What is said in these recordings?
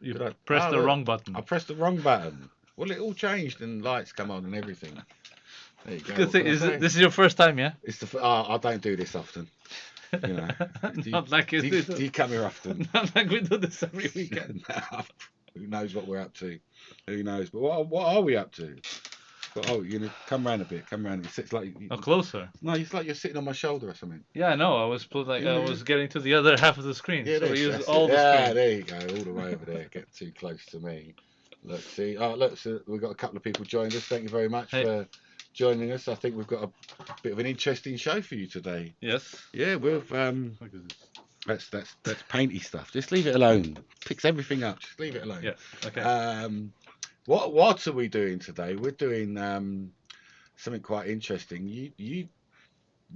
You pressed the look, wrong button. I pressed the wrong button. Well, it all changed and lights come on and everything. There you go. Good What thing can I is say? this is your first time, yeah? It's I don't do this often. You know, Not like do you come here often? Not like we do this every weekend. No, who knows what we're up to? Who knows? But what are we up to? But come round a bit. Come round. It's like Closer. No, it's like you're sitting on my shoulder or something. Yeah, I know. I was getting to the other half of the screen. Yeah, so we use that's all it. the screen. Yeah, there you go. All the way over there. Get too close to me. Let's see. Oh, look, so we've got a couple of people joining us. Thank you very much for joining us. I think we've got a bit of an interesting show for you today. Yes. Yeah, we've that's painty stuff. Just leave it alone. Picks everything up. Just leave it alone. Yeah. Okay. What are we doing today? We're doing something quite interesting. You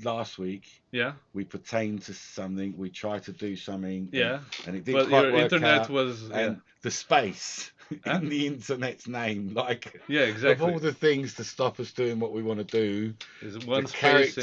last week. Yeah. We pertained to something. We tried to do something. Yeah. And it didn't quite your work internet out. was The space in the internet's name, like exactly. of all the things to stop us doing what we want to do, is one the character.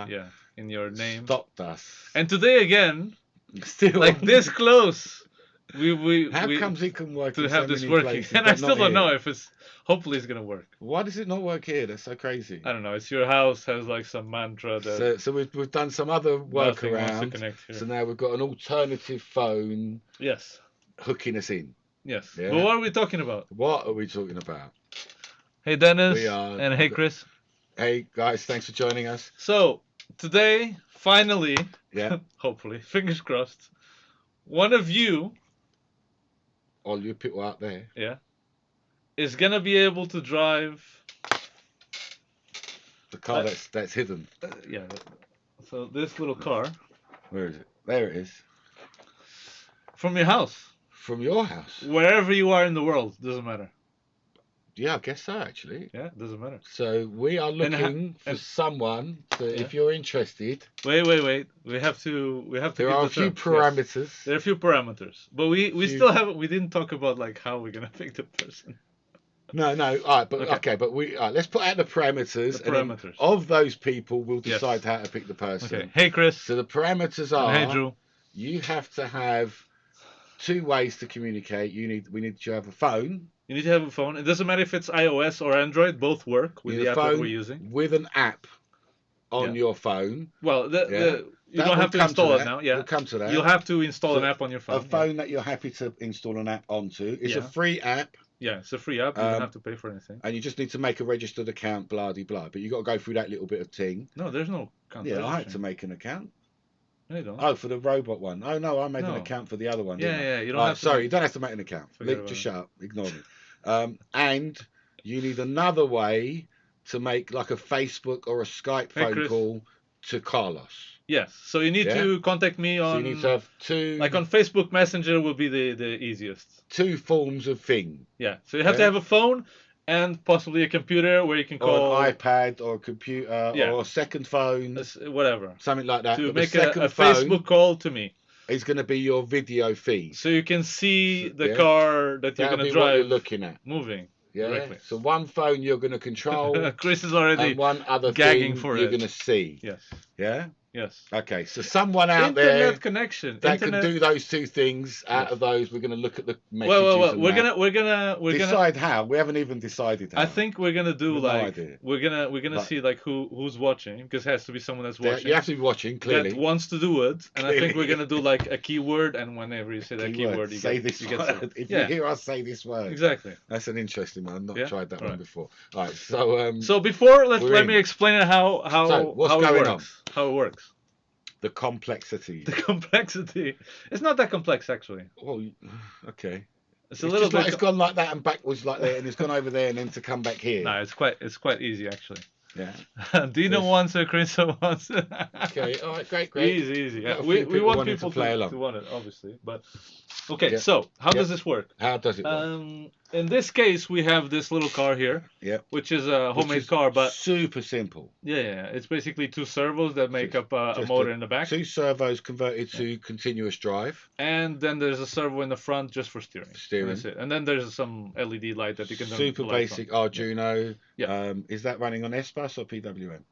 Yeah. In your name. Stopped us. And today again, still like this close. How comes it can work to in have so this many working? places, And I still don't know if it's. Hopefully, it's gonna work. Why does it not work here? That's so crazy. I don't know. It's your house has like some mantra that. So we've done some other workaround. So now we've got an alternative phone. Yes. Hooking us in. Yes. Yeah. But what are we talking about? What are we talking about? Hey Dennis. We are. And hey Chris. Hey guys, thanks for joining us. So today, finally. Yeah. Hopefully, fingers crossed. One of you. All you people out there. Yeah. Is gonna be able to drive the car that's hidden. Yeah. So this little car. Where is it? There it is. From your house. From your house. Wherever you are in the world, doesn't matter. Yeah, I guess so actually. Yeah, doesn't matter. So we are looking for someone. If you're interested. Wait. We have to. There are a few parameters. Yes. There are a few parameters, but we still haven't. We didn't talk about like how we're gonna pick the person. No. All right, but okay, but let's put out the parameters. The parameters. And of those people, we'll decide how to pick the person. Okay. Hey, Chris. So the parameters are. Hey, Drew. You have to have 2 ways to communicate. We need to have a phone. You need to have a phone. It doesn't matter if it's iOS or Android. Both work with the app that we're using. With an app on your phone. Well, you don't have to install it now. Yeah. We'll come to that. You'll have to install an app on your phone. A phone that you're happy to install an app onto. It's a free app. Yeah, it's a free app. You don't have to pay for anything. And you just need to make a registered account, blah, de, blah. But you got to go through that little bit of thing. No, there's no account. Yeah, I had to make an account. No, you don't. Oh, for the robot one. Oh, no, I made an account for the other one. Yeah, you don't have to. Sorry, you don't have to make an account. Just shut up. Ignore me. And you need another way to make like a Facebook or a Skype phone call to Carlos. Yes. So you need to contact me on. So you need to have 2. Like on Facebook Messenger will be the easiest. 2 forms of thing. Yeah. So you have to have a phone and possibly a computer where you can call. Or an iPad or a computer or a second phone. Whatever. Something like that. To make a Facebook call to me. It's going to be your video feed. So you can see the car that you're going to drive. What you're looking at. Moving. Yeah. Directly. So one phone you're going to control. Chris is already and one other gagging thing for you're it. going to see. Yes. Yeah. Yes. Okay. So someone out Internet there connection that can do those 2 things. Out of those, we're going to look at the messages. Well. We're gonna decide how. We haven't even decided how. I think we're gonna do we're gonna see like who's watching, because it has to be someone that's watching. You have to be watching clearly. That wants to do it, and I think we're gonna do like a keyword, and whenever you say that keyword, you say get, this you get word. If you hear us say this word, exactly. That's an interesting one. I've not tried that one before. All right. So before let me explain how it works. The complexity. The complexity. It's not that complex, actually. Well, okay. It's a little bit. It's gone like that and backwards like that, and it's gone over there and then to come back here. No, it's quite easy, actually. Yeah. Dino wants it, Chris wants it. Okay. All right. Great. Easy. Yeah. We want people to want it, obviously. But okay. Yeah. So how does this work? How does it work? In this case, we have this little car here. Yeah. Which is a homemade car, but super simple. Yeah. It's basically 2 servos that make up a motor in the back. 2 servos converted to continuous drive. And then there's a servo in the front just for steering. And that's it. And then there's some LED light that you can. Super basic Arduino. Yeah. Is that running on S-Bus or PWM?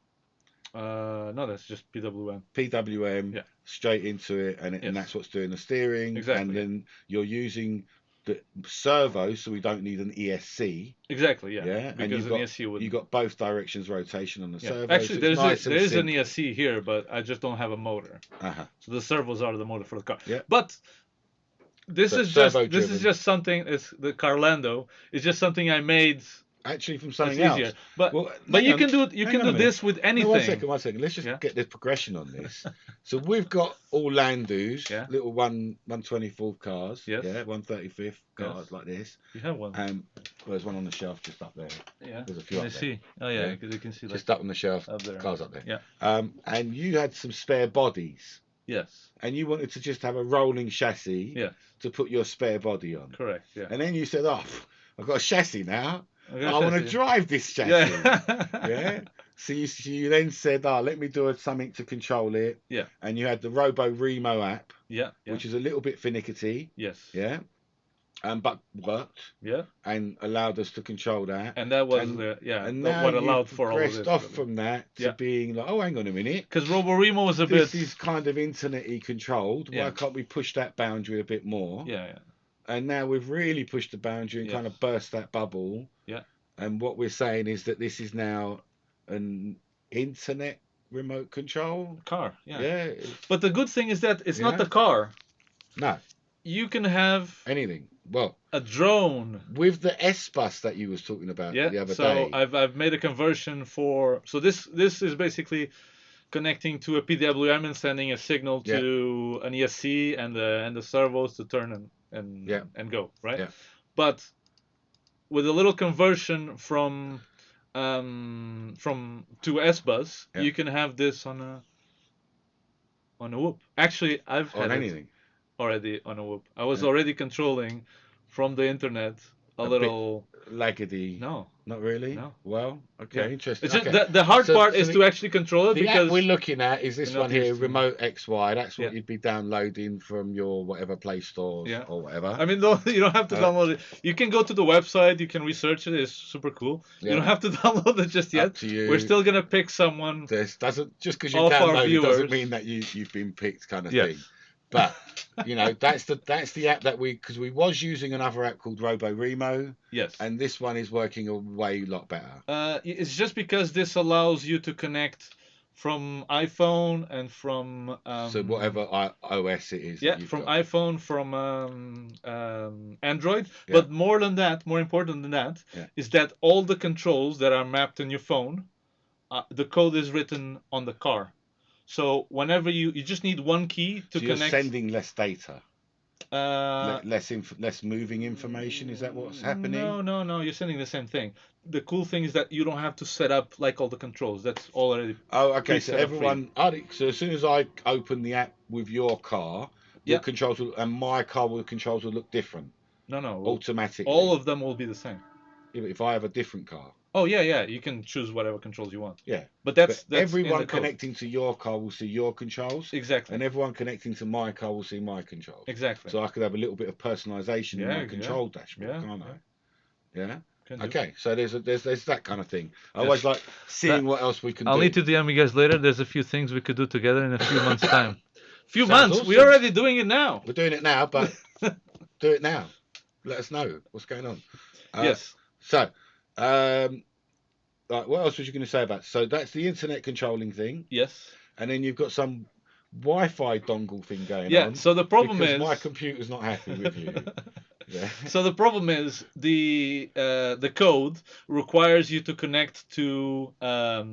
No, that's just PWM. PWM. Yeah. Straight into it, and that's what's doing the steering. Exactly. And then you're using the servo, so we don't need an ESC. Exactly, yeah. Yeah, because an ESC would. You got both directions rotation on the servo. Actually, so there is an ESC here, but I just don't have a motor. So the servos are the motor for the car. Yeah. But this is just something. It's the Carlando. It's just something I made. Actually, from something else. But you can do this with anything. No, one second. Let's just get the progression on this. So we've got all Landus, little 124th cars. Yes. Yeah, 135th cars like this. You have one. There's one on the shelf just up there. Yeah. There's a few up there. Oh yeah, because you can see just up on the shelf. Up there. Cars up there. Yeah. And you had some spare bodies. Yes. And you wanted to just have a rolling chassis. To put your spare body on. Correct. Yeah. And then you said, "Oh, I've got a chassis now. I want to drive this chassis." Yeah. So you then said, let me do something to control it. Yeah. And you had the Robo Remo app. Yeah. Which is a little bit finicky. Yes. Yeah. But worked. Yeah. And allowed us to control that. And that was what allowed for all of this. Off from that to being like, oh, hang on a minute. Because Robo Remo was this is kind of internet-y controlled. Why can't we push that boundary a bit more? Yeah. And now we've really pushed the boundary and kind of burst that bubble. Yeah. And what we're saying is that this is now an internet remote control car. Yeah. Yeah. But the good thing is that it's not the car. No. You can have anything. Well, a drone with the S bus that you was talking about the other day. So I've made a conversion for. So this is basically connecting to a PWM and sending a signal to an ESC and the servos to turn and go, right? Yeah. But with a little conversion from to S bus, you can have this on a whoop. Actually, I've had anything already on a whoop. I was already controlling from the internet a little laggedy. No, not really. No. Well, okay, interesting. It's just the hard part is to actually control it the because app we're looking at is this one here, Remote XY. That's what you'd be downloading from your whatever Play Store or whatever. I mean, you don't have to download it. You can go to the website. You can research it. It's super cool. You don't have to download it just yet. Up to you. We're still gonna pick someone. This doesn't just because you download it doesn't mean that you've been picked, kind of thing. But that's the app that because we was using another app called Robo Remo. Yes. And this one is working a lot better. It's just because this allows you to connect from iPhone and from so whatever OS it is. Yeah, from iPhone, from Android. Yeah. But more important than that, is that all the controls that are mapped in your phone, the code is written on the car. So whenever you just need one key to connect. You're sending less data. Less moving information. Is that what's happening? No. You're sending the same thing. The cool thing is that you don't have to set up like all the controls. That's already. Oh, okay. So everyone. So as soon as I open the app with your car, the controls and my car, the controls will look different. No. Automatically. All of them will be the same. Yeah, but if I have a different car. Oh yeah. You can choose whatever controls you want. Yeah. But that's everyone connecting to your car will see your controls. Exactly. And everyone connecting to my car will see my controls. Exactly. So I could have a little bit of personalization in my control dashboard, can't I? Yeah. Okay. So there's that kind of thing. I always like seeing what else we can do. I'll need to DM you guys later. There's a few things we could do together in a few months' time. Months? Awesome. We're already doing it now. We're doing it now, but do it now. Let us know what's going on. Yes. So, what else was you going to say about? So that's the internet controlling thing. Yes. And then you've got some Wi-Fi dongle thing going on. Yeah. So the problem is my computer's not happy with you. Yeah. So the problem is the code requires you to connect to a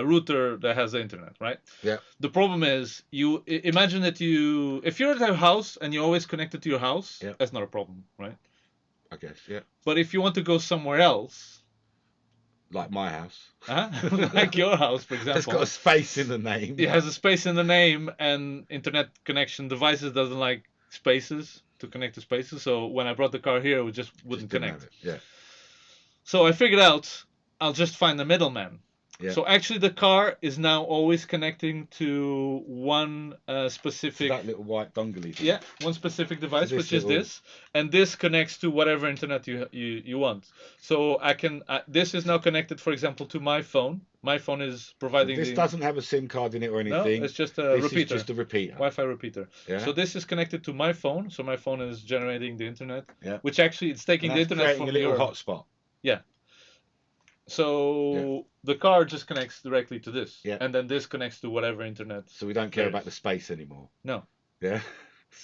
router that has the internet, right? Yeah. The problem is you imagine that if you're at a house and you're always connected to your house, that's not a problem, right? I guess, yeah. But if you want to go somewhere else, like my house, like your house, for example, it's got a space in the name. It has a space in the name, and internet connection devices doesn't like spaces to connect to spaces. So when I brought the car here, it just wouldn't connect. Yeah. So I figured out I'll just find a middleman. Yeah. So actually, the car is now always connecting to one specific. So that little white dongle thing. Yeah, one specific device, this which is little- this, and this connects to whatever internet you want. So I can. This is now connected, for example, to my phone. My phone is providing. This doesn't have a SIM card in it or anything. No, it's just a this repeater. Is just a repeater. Wi-Fi repeater. Yeah. So this is connected to my phone. So my phone is generating the internet. Yeah. Which actually it's taking the internet from a little your hotspot. Yeah. So the car just connects directly to this. Yeah. And then this connects to whatever internet. So we don't care about the space anymore. No. Yeah.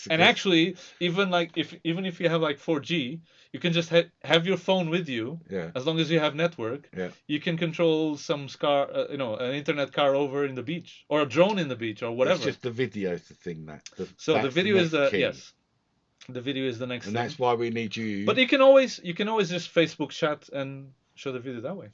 And actually, even if you have like 4G, you can just have your phone with you. Yeah. As long as you have network. Yeah. You can control some an internet car over in the beach or a drone in the beach or whatever. It's just the video thing that. So the video is the key. yes. The video is the next and thing. That's why we need you. But you can always just Facebook chat and show the video that way.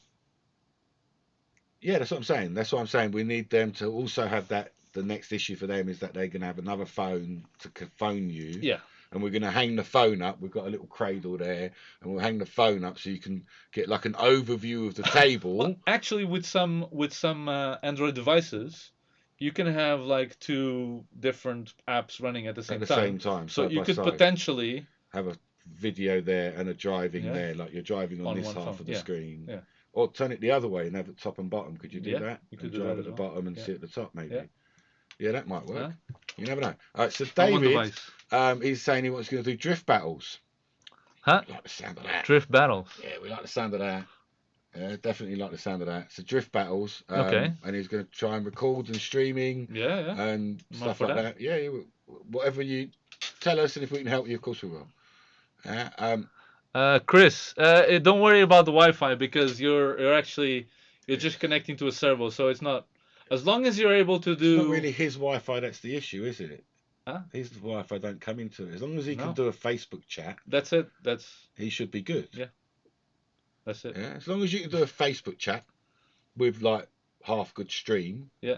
Yeah, that's what I'm saying. That's what I'm saying. We need them to also have that. The next issue for them is that they're going to have another phone to phone you. Yeah. And we're going to hang the phone up. We've got a little cradle there, and we'll hang the phone up so you can get like an overview of the table. Well, actually, with some Android devices, you can have like 2 different apps running at the same time. So you could potentially have a video there and a driving there, like you're driving on this half phone. of the screen. Yeah. Or turn it the other way and have it top and bottom. Could you do that? You could and do drive that at the bottom and sit at the top, maybe. Yeah. Yeah, that might work. You never know. All right, so On David, he's saying he wants to do drift battles. Huh? We like the sound of that. Drift battles. Yeah, we like the sound of that. Yeah, definitely like the sound of that. So drift battles. Okay. And he's going to try and record and streaming. Yeah. And stuff like that. Yeah, whatever you tell us, and if we can help you, of course we will. Chris, don't worry about the Wi-Fi because you're just connecting to a servo, so it's not. As long as you're able to do. It's not really his Wi-Fi that's the issue, is it? Huh? His Wi-Fi don't come into it. As long as he can do a Facebook chat. That's it. He should be good. Yeah. That's it. Yeah. As long as you can do a Facebook chat with like half good stream. Yeah.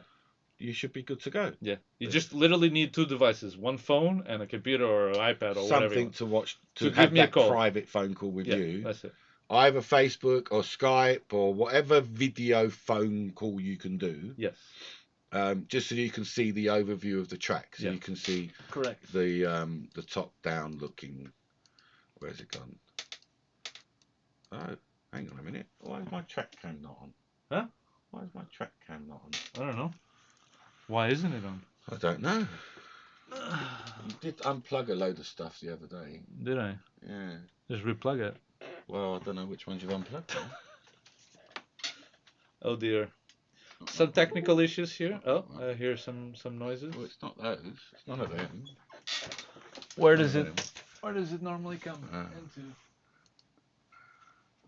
You should be good to go. Yeah. You just literally need 2 devices, one phone and a computer or an iPad or whatever. Something to watch to give have me a that call. private phone call with you. That's it. Either Facebook or Skype or whatever video phone call you can do. Yes. Just so you can see the overview of the track, so you can see correct the top down looking. Where's it gone? Oh, hang on a minute. Why is my track cam not on? Huh? Why is my track cam not on? I don't know. Why isn't it on? I don't know. You did unplug a load of stuff the other day. Did I? Yeah. Just replug it. Well, I don't know which ones you've unplugged. Oh dear. Some technical issues here. Oh, I hear some noises. Well, it's not those. It's none of them. Where does it normally come into?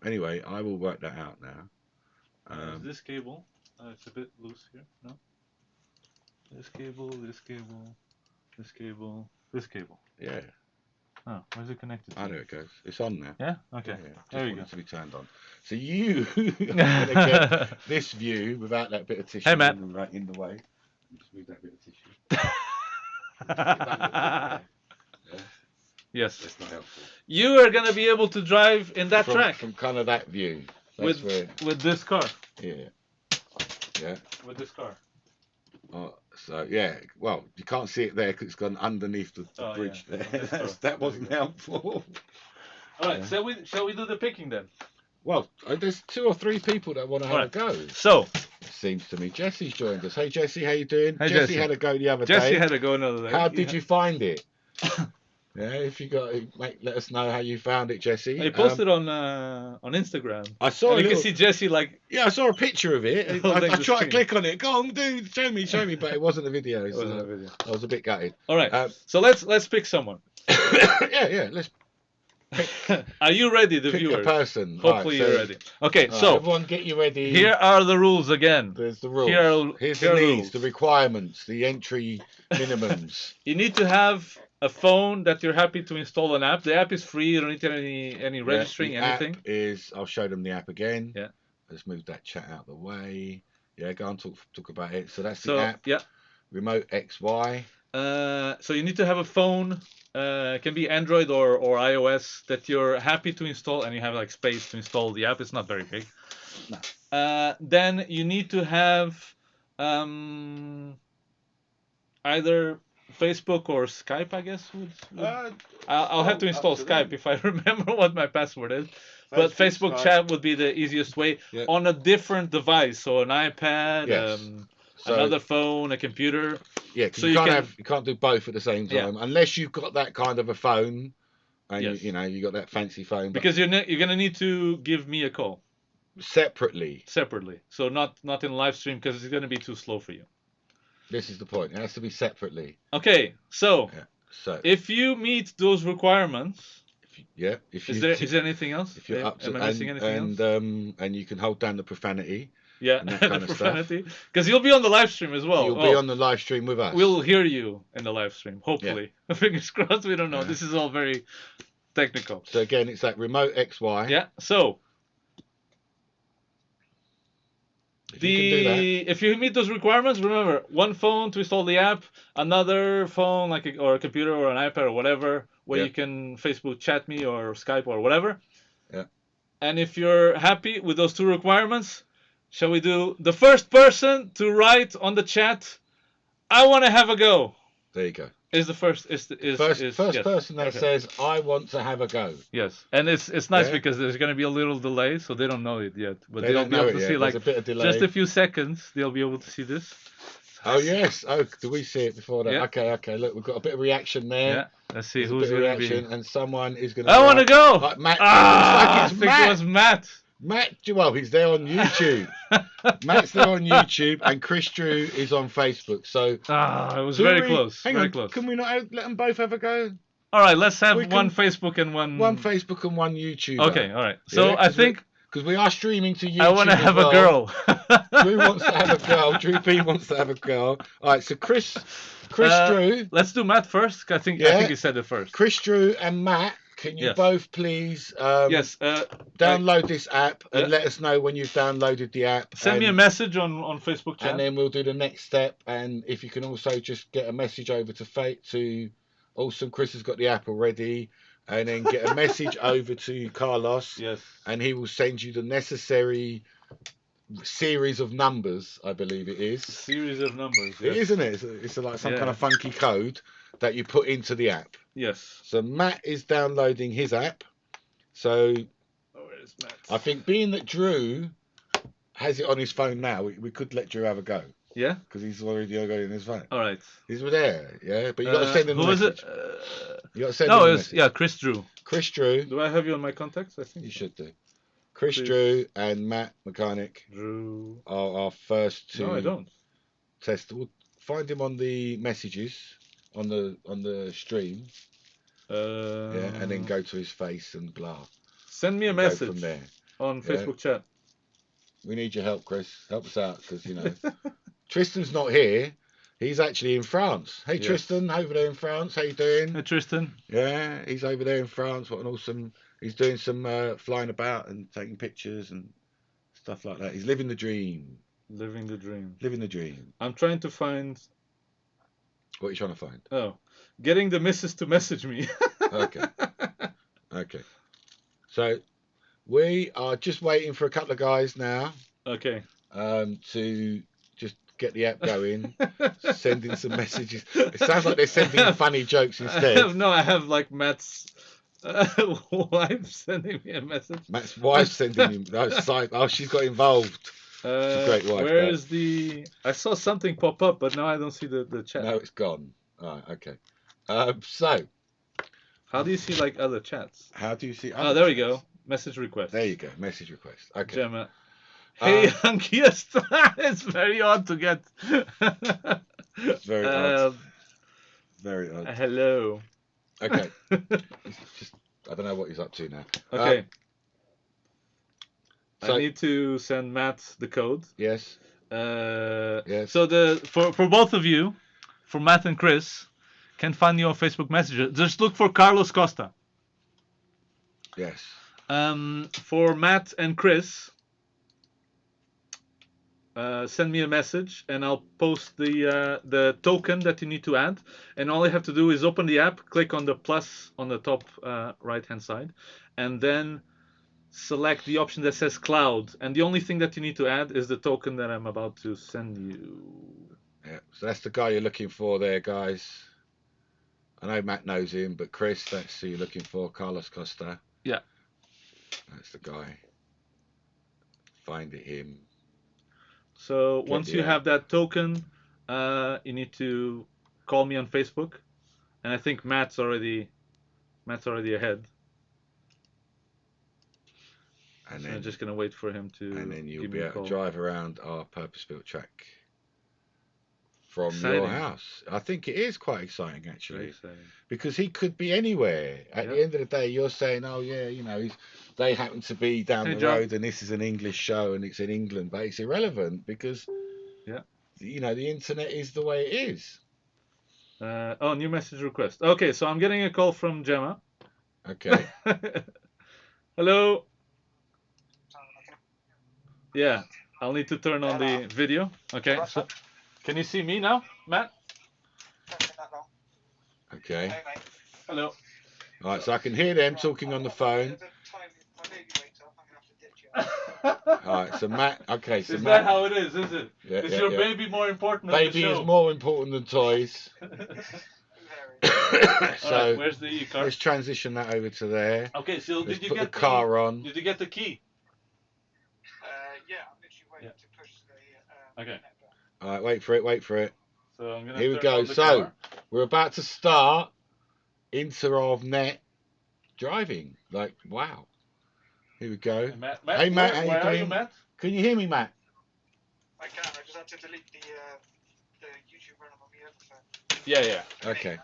Anyway, I will work that out now. This cable. It's a bit loose here. No. This cable. This cable. This cable. This cable. Yeah. Oh, where's it connected to? I know it goes. It's on now. Yeah? Okay. Yeah, there you go. to be turned on. So you are going to get this view without that bit of tissue in the way. Just move that bit of tissue. Yes. That's not helpful. You are going to be able to drive in that track. From kind of that view. With this car. Yeah. Yeah. With this car. So yeah, well, you can't see it there because it's gone underneath the bridge there. That wasn't helpful. All right, shall we do the picking then? Well, there's 2 or 3 people that want to have a go. So, it seems to me Jesse's joined us. Hey Jesse, how you doing? Hey, Jesse had a go the other day. Jesse had a go another day. How did you find it? Yeah, if you got, let us know how you found it, Jesse. I posted on Instagram. I saw. You can see Jesse like. Yeah, I saw a picture of it. I tried to click on it. Go on, dude, show me. But it wasn't a video. It wasn't a video. I was a bit gutted. All right. So let's pick someone. yeah. Let's. Are you ready, the pick viewers? a person. Hopefully you're ready. Okay, so everyone, get you ready. Here are the rules again. There's the rules. Here's the needs, the requirements, the entry minimums. You need to have a phone that you're happy to install an app. The app is free. You don't need to any registering, anything. I'll show them the app again. Yeah. Let's move that chat out of the way. Yeah, go on, talk about it. So that's the app. Yeah. Remote XY. So you need to have a phone. It can be Android or iOS that you're happy to install, and you have like space to install the app. It's not very big. No. Then you need to have either Facebook or Skype, I guess. I'll have to install Skype if I remember what my password is. But Facebook chat would be the easiest way on a different device, so an iPad, another phone, a computer. Yeah, because you can't do both at the same time unless you've got that kind of a phone, and you got that fancy phone. Because you're gonna need to give me a call separately. So not in live stream because it's gonna be too slow for you. This is the point. It has to be separately. Okay, so if you meet those requirements, is there anything else? If you're up to, am I missing anything else? And you can hold down the profanity. Yeah, and that kind the of profanity. Stuff. Because you'll be on the live stream as well. You'll be on the live stream with us. We'll hear you in the live stream, hopefully. Yeah. Fingers crossed. We don't know. This is all very technical. So again, it's that remote XY. Yeah. So. If you meet those requirements, remember, one phone to install the app, another phone or a computer or an iPad or whatever, where you can Facebook chat me or Skype or whatever. Yeah. And if you're happy with those two requirements, shall we do the first person to write on the chat, I want to have a go? There you go. Is the first person that says I want to have a go. Yes, and it's nice because there's going to be a little delay, so they don't know it yet, but they'll be able to see like a bit of delay. Just a few seconds. They'll be able to see this. Oh yes. Oh, do we see it before that? Yeah. Okay. Look, we've got a bit of reaction there. Yeah. Let's see who's going to be. And someone is going to. I want to go. Like Matt. I think it was Matt. Matt, well, he's there on YouTube. Matt's there on YouTube, and Chris Drew is on Facebook. So it was very close. Very close. Can we not let them both have a go? All right, let's have one Facebook and one Facebook and one YouTube. Okay, all right. So I think because we are streaming to YouTube. I want to have a girl. Drew wants to have a girl. Drew P wants to have a girl. All right, so Chris Drew. Let's do Matt first. I think he said it first. Chris Drew and Matt. Can you both please download this app and let us know when you've downloaded the app? Send me a message on Facebook chat. And then we'll do the next step. And if you can also just get a message over to Awesome, Chris has got the app already. And then get a message over to Carlos. Yes. And he will send you the necessary series of numbers, I believe it is. Series of numbers. Yes. It isn't it? It's like some kind of funky code that you put into the app. Yes. So Matt is downloading his app. So where is Matt? I think being that Drew has it on his phone now, we could let Drew have a go. Yeah. Because he's already got it in his phone. All right. He's there, yeah. But you got to send him. Who is it? You got to send him. No, it's Chris Drew. Chris Drew. Do I have you on my contacts? I think you should do. Chris Drew and Matt Mechanic Drew are our first two. No, I don't. Test. We'll find him on the messages on the stream. And then go to his face and blah. Send me a message from there on Facebook chat. We need your help, Chris. Help us out because Tristan's not here. He's actually in France. Hey, Tristan, over there in France. How you doing? Hey, Tristan. Yeah, he's over there in France. What an awesome. He's doing some flying about and taking pictures and stuff like that. He's living the dream. Living the dream. Living the dream. I'm trying to find. What are you trying to find? Oh, getting the missus to message me. Okay. So we are just waiting for a couple of guys now. Okay. To just get the app going, sending some messages. It sounds like they're sending funny jokes instead. No, I have like Matt's wife sending me a message. Matt's wife sending him. Oh, she's got involved. She's a great wife. Where is the? I saw something pop up, but now I don't see the chat. No, it's gone. All right, okay. So, how do you see like other chats? How do you see? Oh, there we go. Message request. There you go. Message request. Okay. Gemma. Hey, Ankiest. It's very odd to get. It's very odd. Very odd. Hello. Okay. Just, I don't know what he's up to now. Okay. I need to send Matt the code. Yes. Yes. So for both of you, for Matt and Chris, can find you on Facebook Messenger. Just look for Carlos Costa. Yes. For Matt and Chris, send me a message and I'll post the token that you need to add. And all you have to do is open the app, click on the plus on the top right hand side, and then select the option that says cloud, and the only thing that you need to add is the token that I'm about to send you. Yeah, so that's the guy you're looking for there, guys. I know Matt knows him, but Chris, that's who you're looking for, Carlos Costa. Yeah. That's the guy. Find it him. So once you have that token, you need to call me on Facebook, and I think Matt's already ahead. And so then, I'm just gonna wait for him to. And then you'll be able to drive around our purpose-built track from exciting. Your house. I think it is quite exciting, actually, because he could be anywhere. At the end of the day, you're saying, "Oh yeah, you know, they happen to be down the road, and this is an English show, and it's in England," but it's irrelevant because, you know, the internet is the way it is. Oh, new message request. Okay, so I'm getting a call from Gemma. Okay. Hello. Yeah, I'll need to turn on the video. Okay, so can you see me now, Matt? Okay. Hello. All right, so I can hear them talking on the phone. All right, so Matt. Okay, so is Matt. That how it is it? Yeah, is your baby more important than baby the show? Baby is more important than toys. So right, where's the car? Let's transition that over to there. Okay, so let's did you put get the car on? Did you get the key? Yeah, I'm literally waiting to push the. Okay. All right, wait for it. Wait for it. So I'm gonna. Here we go. So we're about to start inter-of-net driving. Like, wow. Here we go. Hey Matt, hey, Matt, where are you, Matt? Can you hear me, Matt? I can. I just had to delete the YouTube running on the other phone. Yeah. Okay.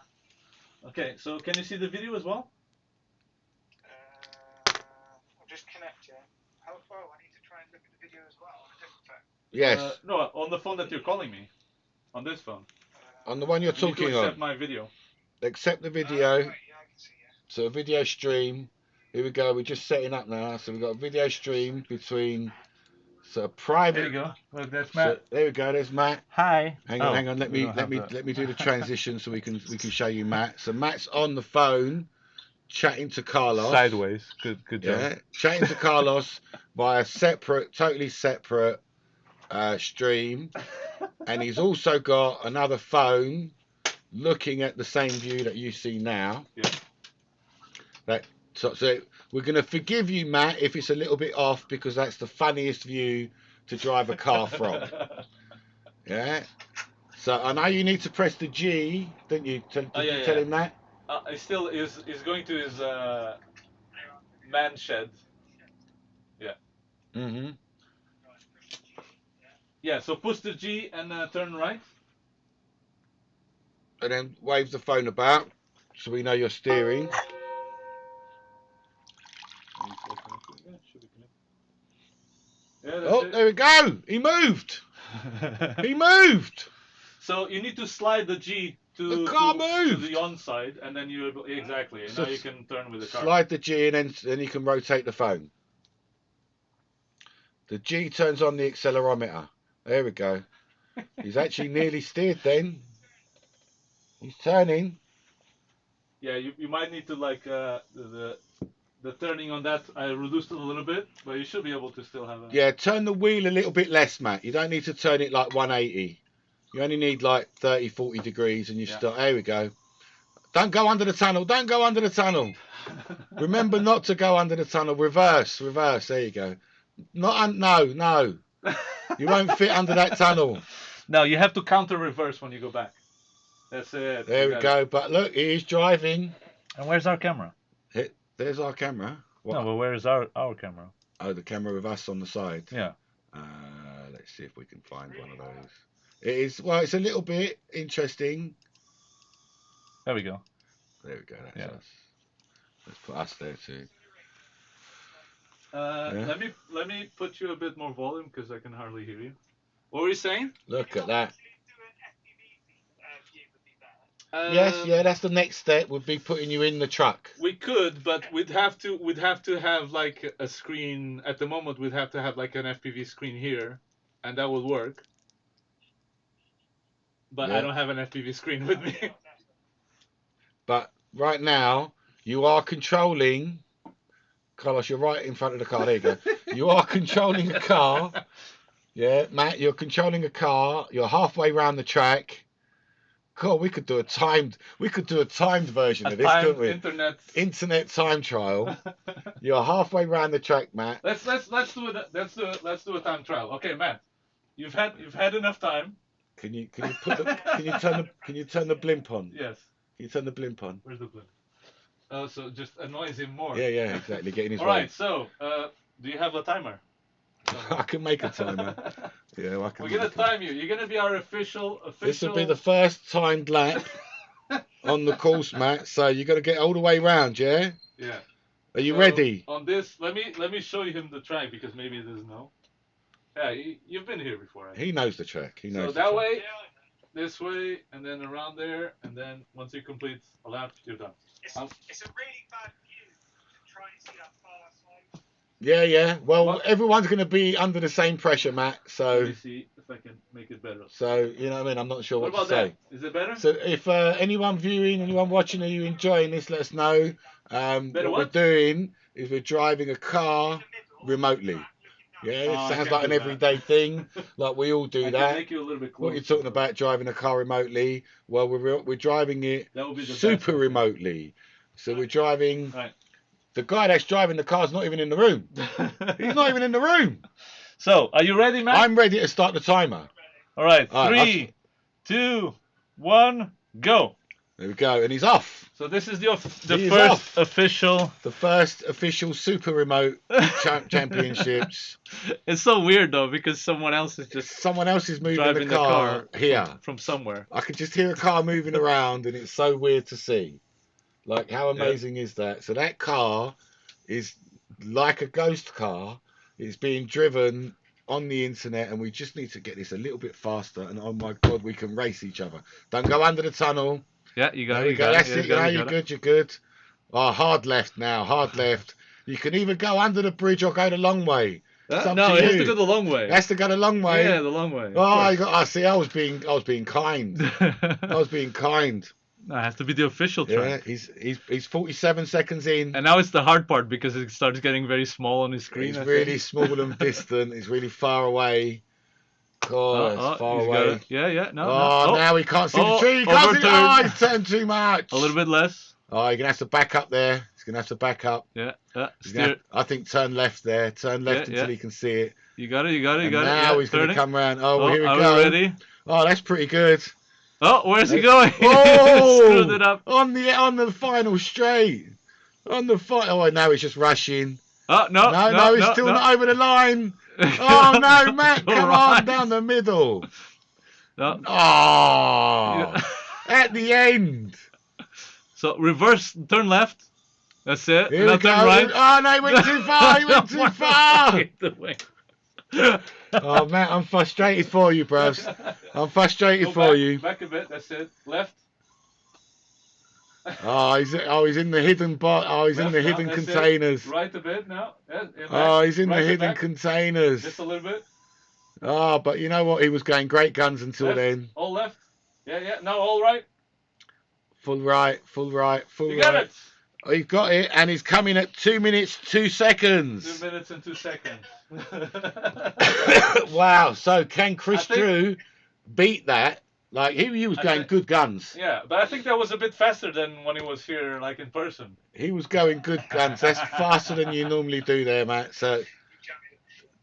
Okay, so can you see the video as well? I'm just connecting. I need to try and look at the video as well on a different phone. Yes. No, on the phone that you're calling me. On this phone. On the one you're talking on. Accept my video. Accept the video. Right, yeah, I can see it. So a video stream. Here we go. We're just setting up now. So we've got a video stream between. So a private. There you go. Look, that's Matt. So, there we go. There's Matt. Hi. Hang on. Let me do the transition so we can show you Matt. So Matt's on the phone, chatting to Carlos. Sideways. Good job. Yeah. Chatting to Carlos via totally separate stream, and he's also got another phone looking at the same view that you see now. Yeah. So we're going to forgive you, Matt, if it's a little bit off, because that's the funniest view to drive a car from. Yeah. So I know you need to press the G, don't you? Did you tell him that? He still is going to his man shed. Yeah. Mhm. Yeah. So push the G and turn right. And then wave the phone about so we know you're steering. Yeah, there we go. He moved. He moved. So you need to slide the G to the on side, and then you exactly. And so now you can turn with the car. Slide the G, and then you can rotate the phone. The G turns on the accelerometer. There we go. He's actually nearly steered then. He's turning. Yeah, you might need to like the turning on that. I reduced it a little bit, but you should be able to still have it. Yeah, turn the wheel a little bit less, Matt. You don't need to turn it like 180. You only need like 30, 40 degrees, and you start. There we go. Don't go under the tunnel. Don't go under the tunnel. Remember not to go under the tunnel. Reverse. There you go. No. You won't fit under that tunnel. No, you have to counter reverse when you go back. That's it. There we go. But look, he is driving. And where's our camera? There's our camera. What? No, but where is our camera? Oh, the camera with us on the side. Yeah. Let's see if we can find one of those. It is. Well, it's a little bit interesting. There we go. There we go. That's us. Let's put us there too. Let me put you a bit more volume because I can hardly hear you. What were you saying? Look at that. Yes, that's the next step. Would be putting you in the truck. We could, but we'd have to have like a screen. At the moment, we'd have to have like an FPV screen here, and that would work. But I don't have an FPV screen with me. But right now, you are controlling Carlos, you're right in front of the car. There you go. You are controlling a car. Yeah, Matt, you're controlling a car. You're halfway round the track. God, we could do a timed version of this, couldn't we? Internet time trial. You're halfway round the track, Matt. Let's do it. Let's do a time trial. Okay, Matt, you've had enough time. Can you turn the blimp on? Yes. Can you turn the blimp on? Where's the blimp? Oh, so just annoys him more. Yeah, exactly. Getting his All right. So, do you have a timer? I can make a timer. Yeah, I can. We're gonna time you. You're gonna be our official. This will be the first timed lap on the course, Matt. So you got to get all the way round, yeah? Yeah. Are you ready? On this, let me show him the track because maybe he doesn't know. Yeah, you've been here before. Right? He knows the track. He knows. So that way, this way, and then around there, and then once you complete a lap, you're done. It's a really bad view to try and see that far side. Yeah. Well, everyone's going to be under the same pressure, Matt. So. Let me see if I can make it better. So you know what I mean. I'm not sure what about to say. That? Is it better? So if anyone viewing, anyone watching, are you enjoying this? Let us know. What we're doing is we're driving a car remotely. Yeah, it sounds like an everyday thing, like we all do that. Make you a little bit closer. What you're talking about, driving a car remotely? Well, we're driving it super remotely. So we're driving. Right. The guy that's driving the car's not even in the room. He's not even in the room. So, are you ready, Matt? I'm ready to start the timer. All right, 3, 2, 1, go. There we go, and he's off. So this is the first official super remote championships. It's so weird though because someone else is moving the car here from somewhere. I could just hear a car moving around, and it's so weird to see. Like, how amazing is that? So that car is like a ghost car. It's being driven on the internet, and we just need to get this a little bit faster. And oh my God, we can race each other. Don't go under the tunnel. Yeah, you got it. That's it. You're good. You're good. Oh, hard left now. Hard left. You can either go under the bridge or go the long way. No, it has to go the long way. It has to go the long way. Yeah, the long way. Oh, I see. I was being kind. I was being kind. No, it has to be the official track. Yeah, he's 47 seconds in. And now it's the hard part because it starts getting very small on his screen. He's really small and distant. He's really far away. God, it's far away. Yeah. No. Now he can't see the tree. He can't see. Oh, he's turned too much. A little bit less. Oh, you're gonna have to back up there. He's gonna have to back up. Yeah. I think turn left there. Turn left until he can see it. You got it. Now he's gonna come around. Oh, well, here we go. Are we ready? Oh, that's pretty good. Oh, where's he going? Oh, screwed it up. On the final straight. Oh, now he's just rushing. Oh, no, he's still not over the line. Oh, no, Matt, come on, down the middle. No. Oh, at the end. So, reverse, turn left. That's it. Here we go. Turn right. Oh, no, he went too far. He went too far. Oh, Matt, I'm frustrated for you, bros. I'm frustrated for you. Back a bit. That's it. Left. He's in the hidden he's in the hidden containers. Right a bit now. He's in the hidden containers. Just a little bit. Oh, but you know what? He was going great guns until then. All left. Yeah. No, all right. Full right. You got it. Oh, he's got it, and he's coming at 2 minutes 2 seconds. 2 minutes and 2 seconds. Wow. So can Chris Drew beat that? Like, he was going good guns. Yeah, but I think that was a bit faster than when he was here, like, in person. He was going good guns. That's faster than you normally do there, Matt. So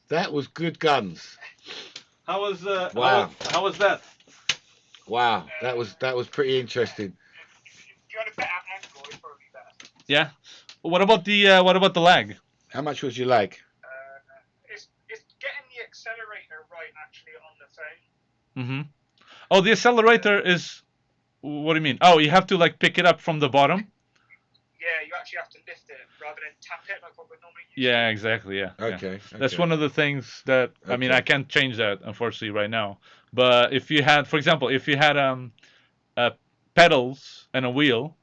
that was good guns. How was wow. How was that? Wow, that was pretty interesting. If you had a better angle, it'd probably be better. Yeah. What about the lag? How much was your lag? It's getting the accelerator right actually on the phone. Mm-hmm. Oh, the accelerator is. What do you mean? Oh, you have to like pick it up from the bottom. Yeah, you actually have to lift it rather than tap it like what we normally use. Yeah, exactly. Yeah. Okay. That's one of the things that I mean I can't change that unfortunately right now. But if you had, for example, pedals and a wheel.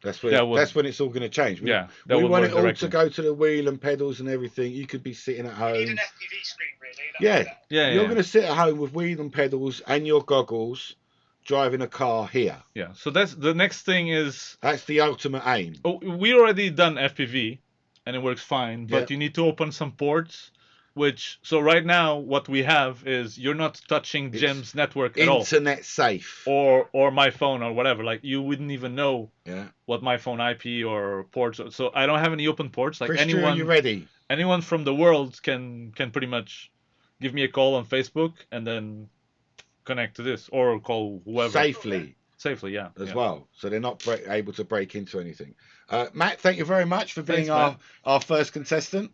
That's when it's all going to change. We want it all to go to the wheel and pedals and everything. You could be sitting at home. You need an FPV screen, really. Yeah. You're going to sit at home with wheel and pedals and your goggles, driving a car here. Yeah. So that's the next thing is. That's the ultimate aim. Oh, we already done FPV. and it works fine. But Yep. you need to open some ports. So right now what we have is you're not touching It's Jim's network at all, Internet safe. or my phone or whatever. Like you wouldn't even know Yeah. what my phone IP or ports. So I don't have any open ports. Like Chris Drew, are you ready? anyone from the world can pretty much give me a call on Facebook and then connect to this or call whoever safely, yeah, as well. So they're not able to break into anything. Matt, thank you very much for being Thanks, our first contestant.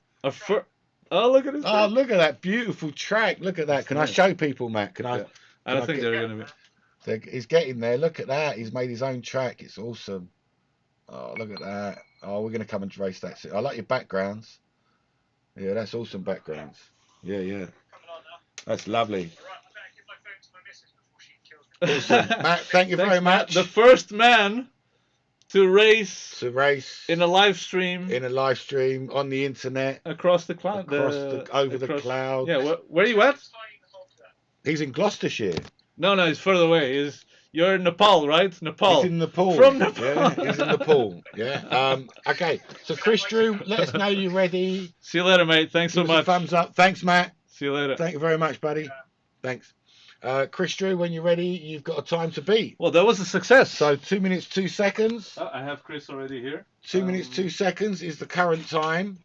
Oh, look at this. Oh, look at that beautiful track. Look at that. That's Can nice. I show people, Matt? Can I? Yeah. I don't think they're going to be. He's getting there. Look at that. He's made his own track. It's awesome. Oh, look at that. Oh, we're going to come and race that. I like your backgrounds. Yeah, that's awesome backgrounds. Yeah. That's lovely. Awesome. Matt, thank you very much. The first man to race in a live stream on the internet across the cloud, over the cloud. Yeah, where are you at? He's in Gloucestershire. No, he's further away. You're in Nepal, right? Nepal. He's in Nepal. From Nepal. Yeah, he's in Nepal. Yeah. Okay. So Chris Drew, let us know you're ready. See you later, mate. Thanks so much. Thumbs up. Thanks, Matt. See you later. Thank you very much, buddy. Thanks. Chris Drew, when you're ready, you've got a time to beat. Well, that was a success. So 2 minutes 2 seconds. Oh, I have Chris already here. 2 minutes 2 seconds is the current time.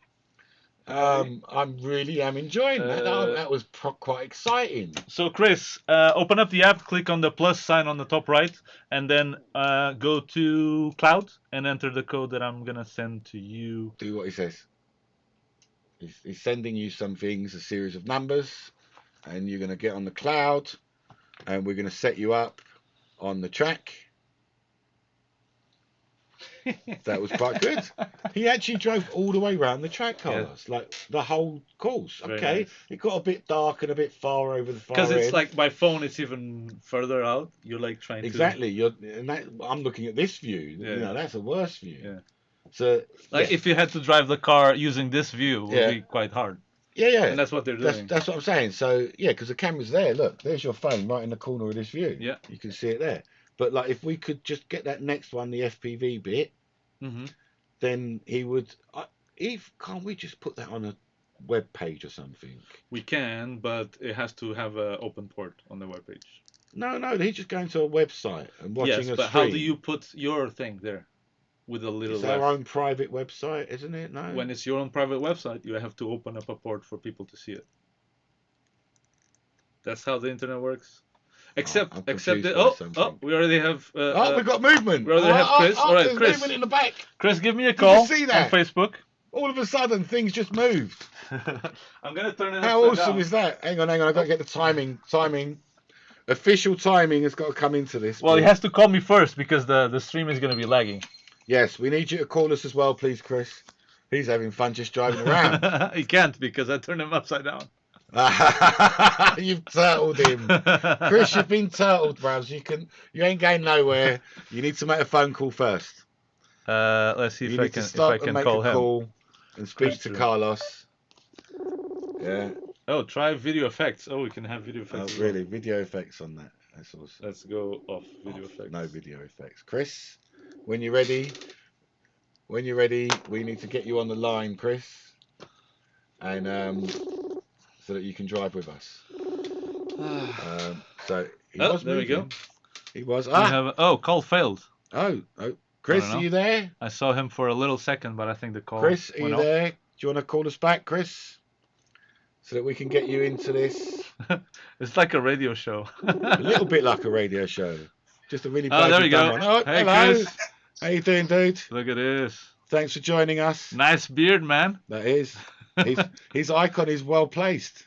I really am enjoying that. That was quite exciting. So Chris, open up the app, click on the plus sign on the top right, and then go to cloud and enter the code that I'm gonna send to you. Do what he says. He's sending you some things, a series of numbers, and you're gonna get on the cloud, and we're gonna set you up on the track. That was quite good. He actually drove all the way around the track, Carlos, like the whole course. Very Okay, nice. It got a bit dark and a bit far over the far Because it's end. like my phone, it's even further out. You're like trying exactly. I'm looking at this view. Yeah. You know, that's a worse view. Yeah. So like if you had to drive the car using this view, it would be quite hard. Yeah. And that's what they're doing. That's what I'm saying. So yeah, because the camera's there. Look, there's your phone right in the corner of this view. Yeah. You can see it there. But like, if we could just get that next one, the FPV bit, then he would. Can't we just put that on a web page or something? We can, but it has to have an open port on the web page. No, he's just going to a website and watching a stream. Yes, but how do you put your thing there? With a little. It's our own private website, isn't it? No. When it's your own private website, you have to open up a port for people to see it. That's how the internet works. Except that. We already have. We've got movement. We already have Chris. All right, there's Chris. movement in the back. Chris, give me a call. Did you see that? On Facebook. All of a sudden, things just moved. I'm gonna turn it. How awesome is that? Hang on. I've got to get the timing. Official timing has got to come into this. Well, he has to call me first because the stream is gonna be lagging. Yes, we need you to call us as well, please, Chris. He's having fun just driving around. He can't because I turned him upside down. You've turtled him. Chris, you've been turtled, bros. You ain't going nowhere. You need to make a phone call first. Let's see if I can call him. Call and speak to Carlos. Yeah. Oh, try video effects. Oh, we can have video effects. Oh, really? Video effects on that. That's awesome. Let's go off video effects. No video effects. Chris, when you're ready, we need to get you on the line, Chris, and so that you can drive with us. So he was there moving. we go. He was. Call failed. Oh, Chris, are you there? I saw him for a little second, but I think the call. Chris, are you off. there? Do you want to call us back, Chris, so that we can get you into this? It's like a radio show. A little bit like a radio show. Just a really. Oh, there we go. One. Oh, hey, hello. Chris. How you doing, dude? Look at this. Thanks for joining us. Nice beard, man. That is. His icon is well placed.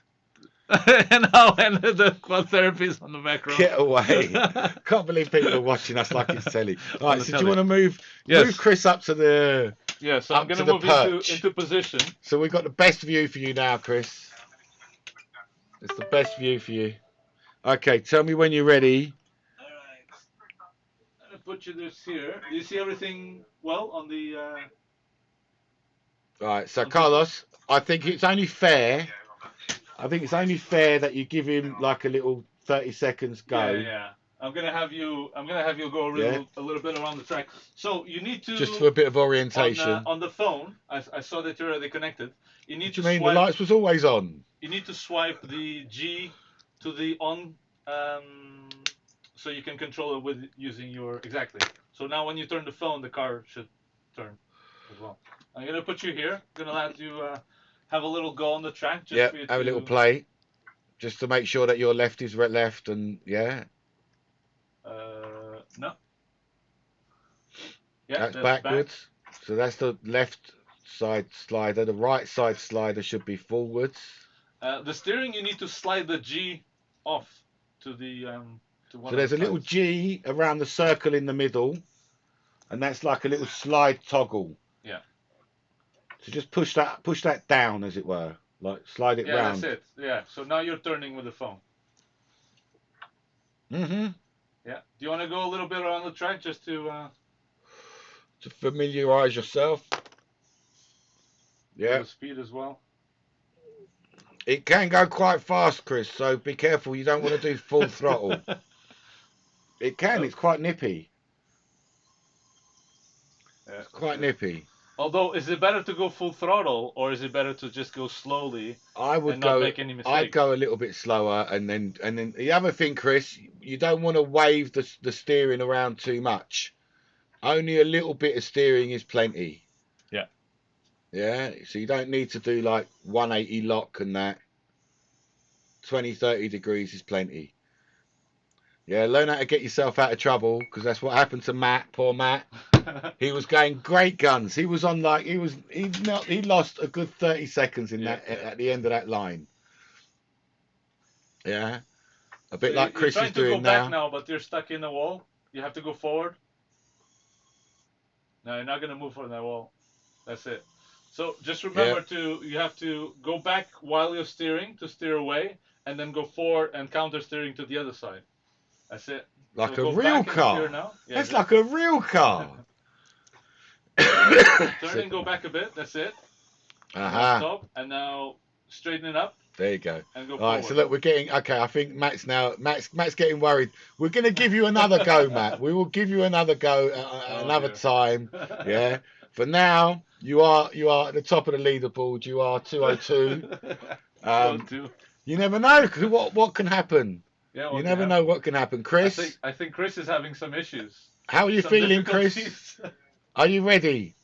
And the Quadtherapy is on the background. Get away. Can't believe people are watching us like it's telly. All right, so do you want to move Chris up to the... Yeah, so I'm going to move into position. So we've got the best view for you now, Chris. It's the best view for you. Okay, tell me when you're ready. All right. I'm going to put you this here. Do you see everything well on the... All right, so Carlos, I think it's only fair... that you give him like a little 30 seconds go. Yeah. I'm gonna have you go a little bit around the track. So you need to just for a bit of orientation. on the phone. I saw that you're already connected. You need What to do you mean? swipe. The lights was always on. You need to swipe the G to the on, so you can control it with using your exactly. So now when you turn the phone, the car should turn as well. I'm gonna put you here. I'm gonna let you have a little go on the track just for you have to a little play, just to make sure that your left is left, and no. Yeah, that's that's backwards. back. So that's the left side slider. The right side slider should be forwards. The steering, you need to slide the G off to the to one So of there's the a little sides. G around the circle in the middle, and that's like a little slide toggle. Yeah. So just push that down, as it were, like slide it round. Yeah, that's it. Yeah. So now you're turning with the phone. Mm-hmm. Yeah. Do you want to go a little bit around the track just to familiarise yourself? Yeah. the speed as well? It can go quite fast, Chris, so be careful. You don't want to do full throttle. It can. It's quite nippy. Yeah, It's quite nippy. Although, is it better to go full throttle or is it better to just go slowly and not make any mistakes? I'd go a little bit slower, and then the other thing, Chris, you don't want to wave the steering around too much. Only a little bit of steering is plenty. Yeah. Yeah. So you don't need to do like 180 lock and that. 20, 30 degrees is plenty. Yeah, learn how to get yourself out of trouble, because that's what happened to Matt. Poor Matt. He was going great guns. He was on like he lost a good 30 seconds in at the end of that line. Yeah, a bit like Chris is doing now. You're trying to go now. back now, but you're stuck in the wall. You have to go forward. No, you're not gonna move from that wall. That's it. So just remember you have to go back while you're steering to steer away, and then go forward and counter steering to the other side. That's it. Like so a real car. Yeah, that's like a real car. Turn and go back a bit. That's it. Stop, and now straighten it up. There you go. And go All forward. right, so look, we're getting okay. I think Matt's getting worried. We're going to give you another go, Matt. We will give you another go another time. Yeah. For now, you are at the top of the leaderboard. You are 202. 202. You never know what can happen. Yeah, you never know what can happen, Chris. I think Chris is having some issues. How are you feeling, Chris? Are you ready?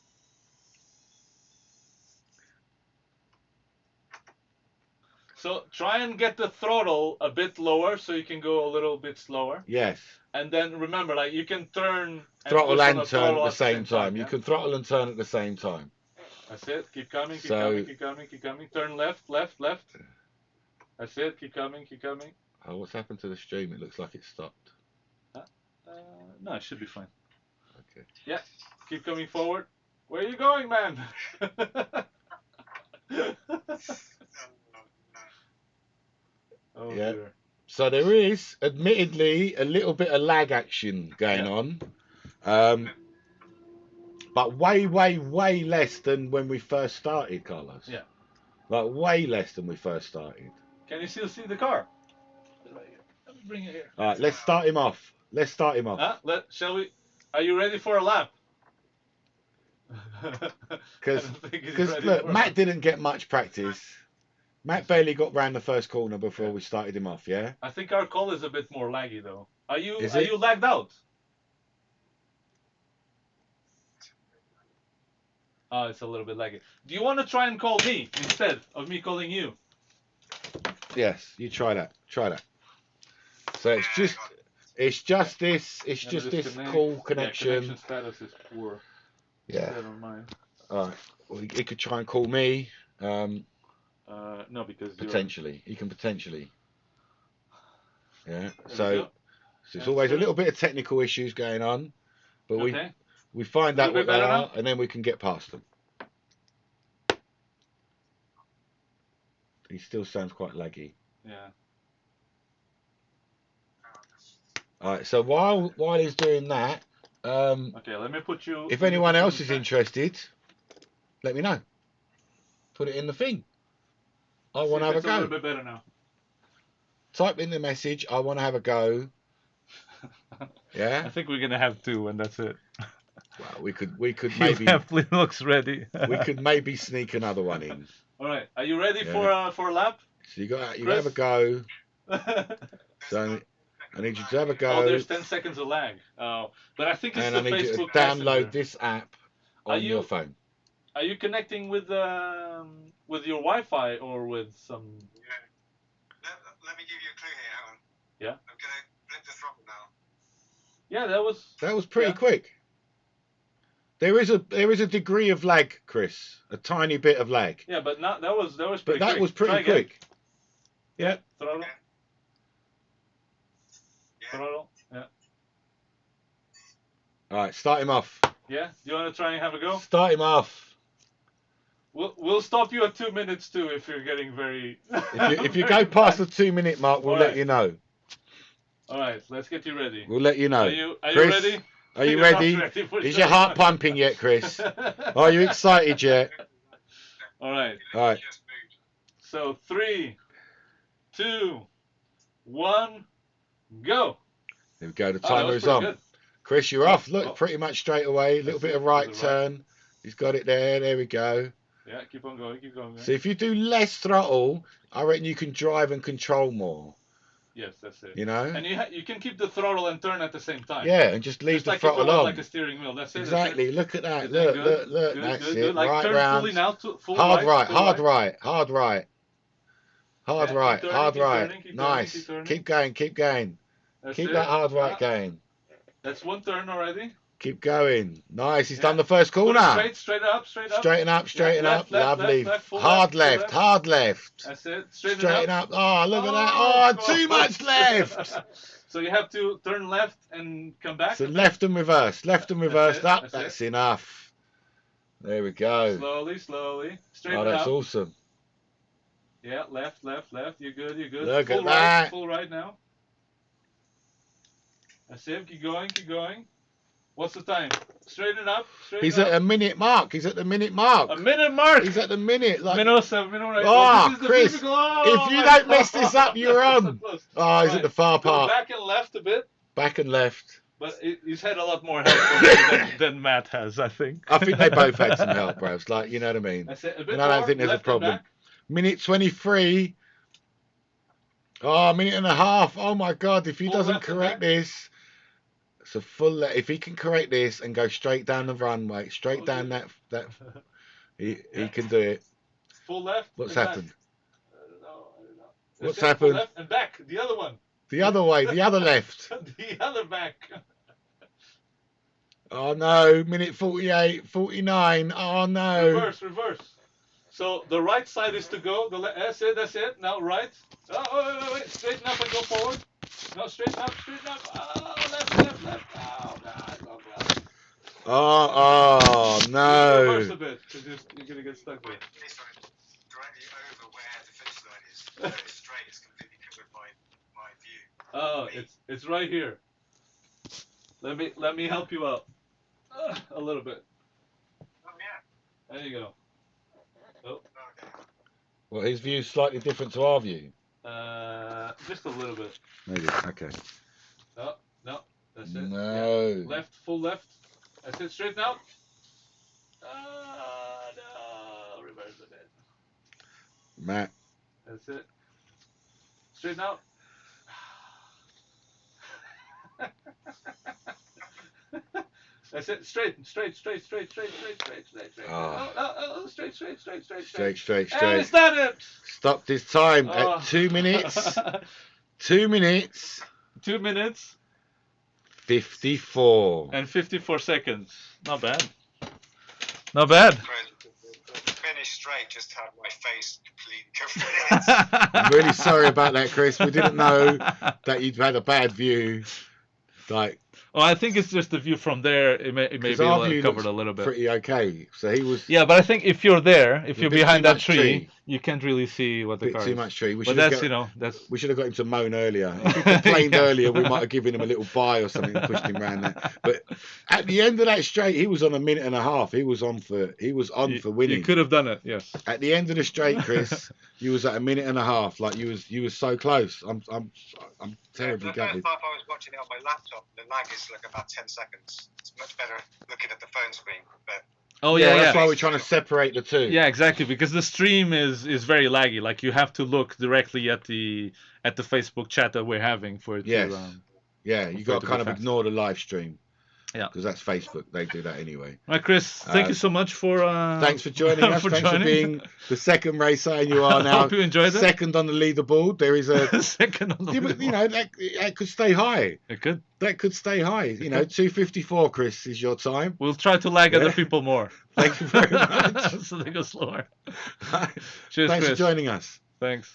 So try and get the throttle a bit lower so you can go a little bit slower. Yes. And then remember, like you can turn throttle and turn at the same time. Yeah? You can throttle and turn at the same time. That's it. Keep coming, keep coming. Turn left, left, left. That's it. Keep coming, keep coming. Oh, what's happened to the stream? It looks like it stopped. No, it should be fine. Okay. Yeah. Keep coming forward. Where are you going, man? Oh, yeah. dear. So there is, admittedly, a little bit of lag action going on. But way, way, way less than when we first started, Carlos. Yeah. Like way less than we first started. Can you still see the car? Let me bring it here. All right, let's start him off. Shall we? Are you ready for a lap? Because look, Matt didn't get much practice. Matt barely got round the first corner before we started him off, yeah? I think our call is a bit more laggy, though. Are you you lagged out? Oh, it's a little bit laggy. Do you want to try and call me instead of me calling you? Yes, you try that. So it's just this call connection. Connection status is poor. Yeah. Never mind. All right. Well, he could try and call me. No, because potentially he can potentially. Yeah. So it's always a little bit of technical issues going on, but we find out what they are, and then we can get past them. He still sounds quite laggy. Yeah. All right. So while he's doing that, okay, let me put you. If anyone else is interested, let me know. Put it in the thing. I want to have a go. A little bit better now. Type in the message. I want to have a go. Yeah. I think we're gonna have 2, and that's it. Well, we could maybe He definitely looks ready. we could maybe sneak another one in. All right, are you ready Yeah. for a lap? So you Chris? have a go. So I need you to have a go. Oh, there's 10 seconds of lag. Oh, but I think it's and the I need you to Facebook download Messenger. this app on your phone. Are you connecting with your Wi-Fi or with some? Yeah. Let me give you a clue here. Hang on. Yeah. I'm gonna flip the throttle now. Yeah, that was pretty quick. There is a degree of lag, Chris. A tiny bit of lag. Yeah, but not that was pretty But that quick. was pretty quick. Yeah. Throttle. Okay. Yeah. Throttle. Yeah. All right, start him off. Yeah. Do you want to try and have a go? Start him off. We'll stop you at 2 minutes too if you're getting very. If you go past the 2-minute mark, we'll let you know. All right, let's get you ready. We'll let you know. Are you Chris, ready? Are you You're ready? not ready for Is sure. your heart pumping yet, Chris? Are you excited yet? All right. All right. So 3, 2, 1, go. Here we go. The Oh, that timer was is pretty on. good. Chris, you're off. Look, pretty much straight away. A little bit of right That's it. turn. He's got it there. There we go. Yeah, keep on going, keep going. So if you do less throttle, I reckon you can drive and control more. Yes, that's it. You know? And you can keep the throttle and turn at the same time. Yeah, and just leave Just the like if it throttle was on. like a steering wheel. That's it. Exactly. Look at that. Good, Look. good, That's good, it. good. Like right turn round. fully now. Full Hard right. Hard right. Yeah, keep turning, keep right. turning, keep Nice. turning, keep turning. Keep going. That's Keep it. that hard right going. That's one turn already. Keep going. Nice. He's Yeah. done the first Put it corner. straight up. Straighten up. Left, Lovely. left, full hard left. Hard left. That's it. Straighten Straighten up. Oh, look at that. Oh, Oh, too much left. So you have to turn left and come back. So left and reverse. That's That's it. enough. There we go. Slowly. Straighten Oh, that's up. awesome. Yeah, left. You're good. Look full at right, that. Full right now. That's it. Keep going. What's the time? Straighten up. He's at a minute mark. A minute mark. He's at the minute. Like, Minute 7. Minute right. Oh, This is the Chris, physical. Oh, if you don't mess this up, you're on. Oh, he's at the far Go part. back and left a bit. Back and left. But he's had a lot more help from me than Matt has, I think. I think they both had some help, bros. Like, you know what I mean? That's it. A bit And I don't more, think there's a left and problem. back. Minute 23. Oh, a minute and a half. Oh my God! If he Full doesn't left and correct back. this, it's a full. If he can correct this and go straight down the runway, straight down that, he can do it. Full left. What's and happened? Back. I don't know. What's That's it, happened? Full left and back. The other one. The other way, the other left. The other back. Oh no! Minute 48, 49. Oh no! Reverse. So the right side is to go. That's it. Now right. Oh, wait. Straighten up and go forward. No, straighten up. Oh, left. Oh, God. Oh no! Reverse a bit, because you're going to get stuck there. Finish line is directly over where the finish line is. When it's straight, it's completely covered my view. Oh, it's right here. Let me help you out. A little bit. Oh, yeah. There you go. Oh. Okay. Well, his view's slightly different to our view. Just a little bit. Maybe. Okay. No, that's it. No. Yeah. Left, full left. That's it. Straighten out. No. Reverse a bit. Matt. That's it. Straighten out. That's it. Straight. Oh. Straight. Straight. And it's done it. Stopped his time Oh. at 2 minutes. 2 minutes. 2 minutes 54. and 54 seconds. Not bad. Not bad. Finish straight just had my face completely covered in it. I'm really sorry about that, Chris. We didn't know that you'd had a bad view. Like, Oh, I think it's just the view from there. It may Because be our view covered looks a little bit. pretty okay. So he was. Yeah, but I think if you're there, if A you're bit behind too that much tree, tree. you can't really see what the Bit car too is. much tree. But that's that's. We should have got him to moan earlier. If he complained Yeah. earlier, we might have given him a little bye or something and pushed him around there. But at the end of that straight, he was on a minute and a half. He was on for winning. You could have done it, yes. At the end of the straight, Chris, you was at a minute and a half. Like you was so close. I'm terribly gutted. If I was watching it on my laptop, the lag is like about 10 seconds. It's much better looking at the phone screen. But That's why we're trying to separate the two. Yeah, exactly, because the stream is very laggy. Like you have to look directly at the Facebook chat that we're having for it to. You got to kind of ignore the live stream. Yeah. Because that's Facebook. They do that anyway. Right, Chris. Thank you so much for. Thanks for joining us. Thanks for being the second racer, and you are now hope you enjoyed it. Second on the leaderboard. There is a second on the leaderboard. You know that could stay high. It could. That could stay high. You know, 2:54, Chris, is your time. We'll try to lag other people more. Thank you very much. So they go slower. Cheers, Thanks for joining us. Thanks.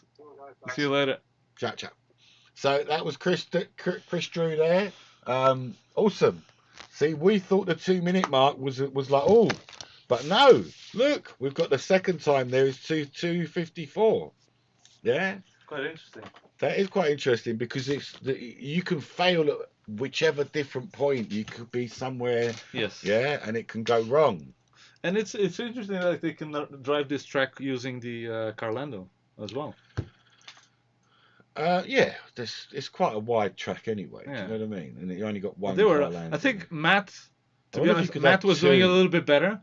See you later. Ciao. So that was Chris Drew there. Awesome. See, we thought the 2-minute mark was like, oh, but no. Look, we've got the second time there is 2:54. Yeah. Quite interesting. That is quite interesting because you can fail at whichever different point. You could be somewhere. Yes. Yeah, and it can go wrong. And it's interesting that they can drive this track using the Carlando as well. It's quite a wide track anyway. Yeah. Do you know what I mean? And you only got one. I think Matt, to be honest, Matt was doing a little bit better,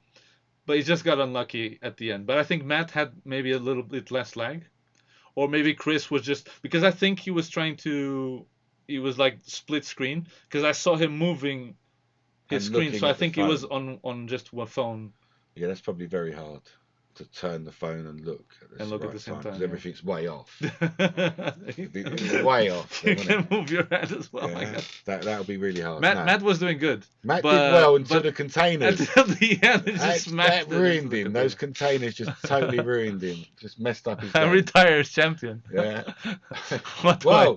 but he just got unlucky at the end. But I think Matt had maybe a little bit less lag, or maybe Chris was just because I think he was like split screen because I saw him moving his screen, so I think he was on just one phone. Yeah, that's probably very hard to turn the phone and look at the same time. Because everything's way off. Way off. You can move your hand as well. Yeah, that'll be really hard. Matt was doing good. Matt did well until the containers. Until the end, it just smashed. That ruined him. Those containers just totally ruined him. Just messed up his game. I retire as champion. Yeah. Well,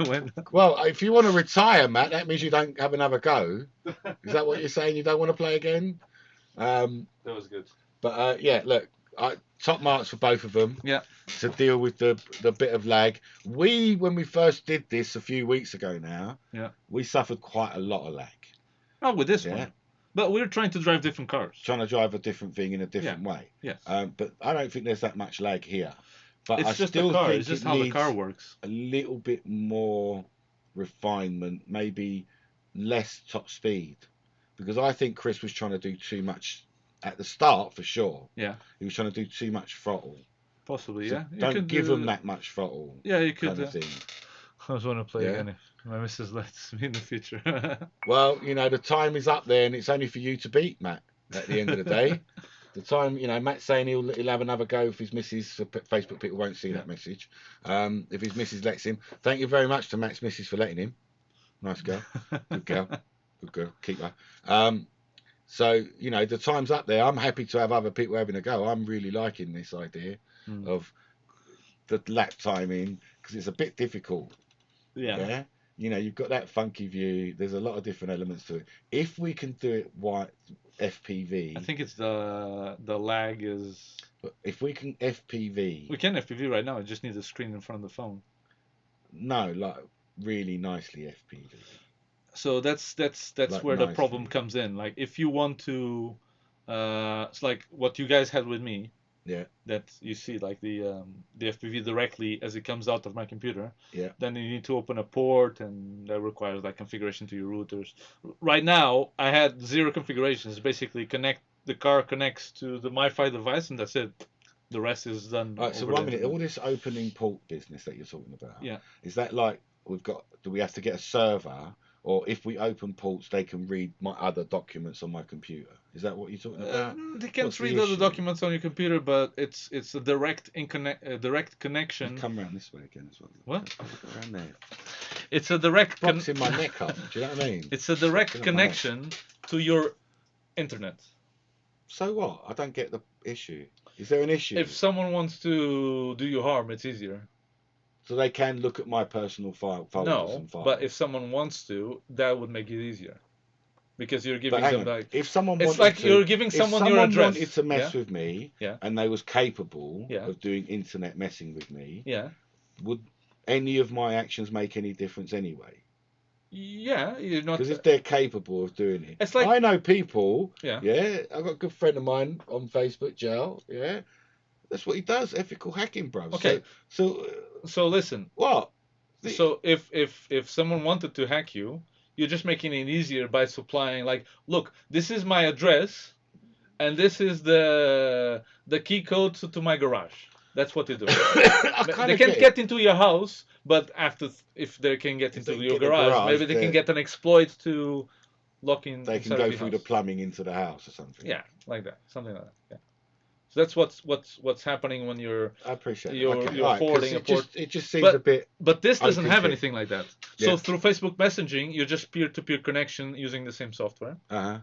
if you want to retire, Matt, that means you don't have another go. Is that what you're saying? You don't want to play again? That was good. But look. Top marks for both of them. Yeah. To deal with the bit of lag. When we first did this a few weeks ago now, we suffered quite a lot of lag. Oh, with this one. But we're trying to drive different cars. Trying to drive a different thing in a different way. Yes. But I don't think there's that much lag here. But it's just the car. It's just how the car works. A little bit more refinement, maybe less top speed. Because I think Chris was trying to do too much at the start, for sure. Yeah. He was trying to do too much throttle. Possibly, so yeah. Don't give him that much throttle. Yeah, you could. Kind of thing. I just want to play again if my missus lets me in the future. Well, the time is up there and it's only for you to beat, Matt, at the end of the day. The time, Matt's saying he'll have another go if his missus, so Facebook people won't see that message. If his missus lets him. Thank you very much to Matt's missus for letting him. Nice girl. Good girl. Good girl. Keep her. So, the time's up there. I'm happy to have other people having a go. I'm really liking this idea of the lap timing because it's a bit difficult. Yeah. You've got that funky view. There's a lot of different elements to it. If we can do it FPV. I think it's the lag is... If we can FPV... We can FPV right now. I just need the screen in front of the phone. No, like really nicely FPV. So that's like where the problem comes in. Like if you want to, it's like what you guys had with me. Yeah. That you see like the FPV directly as it comes out of my computer. Yeah. Then you need to open a port, and that requires like configuration to your routers. Right now, I had 0 configurations. Basically, the car connects to the MiFi device, and that's it. The rest is done. All right. So 1 minute. All this opening port business that you're talking about. Yeah. Is that like do we have to get a server? Or if we open ports, they can read my other documents on my computer. Is that what you're talking about? They can't read other documents on your computer, but it's a direct connection. Come around this way again as well. What? Around there. It's a direct. Boxing my neck up. Do you know what I mean? It's a direct connection to your internet. So what? I don't get the issue. Is there an issue? If someone wants to do you harm, it's easier. So they can look at my personal folders and files. No, but if someone wants to, that would make it easier. because you're But giving hang them on. like If someone it's wanted like to, you're giving if someone your address. wanted to mess Yeah? with me, Yeah. and they was capable Yeah. of doing internet messing with me, Yeah. would any of my actions make any difference anyway? Yeah, you're not. Because if they're capable of doing it, It's like I know people. Yeah. Yeah, I've got a good friend of mine on Facebook, Joe. Yeah, that's what he does. Ethical hacking, bro. Okay. So listen. What? So if someone wanted to hack you, you're just making it easier by supplying like, look, this is my address, and this is the key code to my garage. That's what they do. They can't get into your house, but if they can get into your garage, maybe they can get an exploit to lock in. They can go through the plumbing into the house or something. Yeah, like that, something like that. Yeah. So that's what's happening when you're. I appreciate you're forwarding a port. It just seems a bit. But this doesn't have anything like that. Yeah. So through Facebook messaging, you're just peer-to-peer connection using the same software. Uh-huh.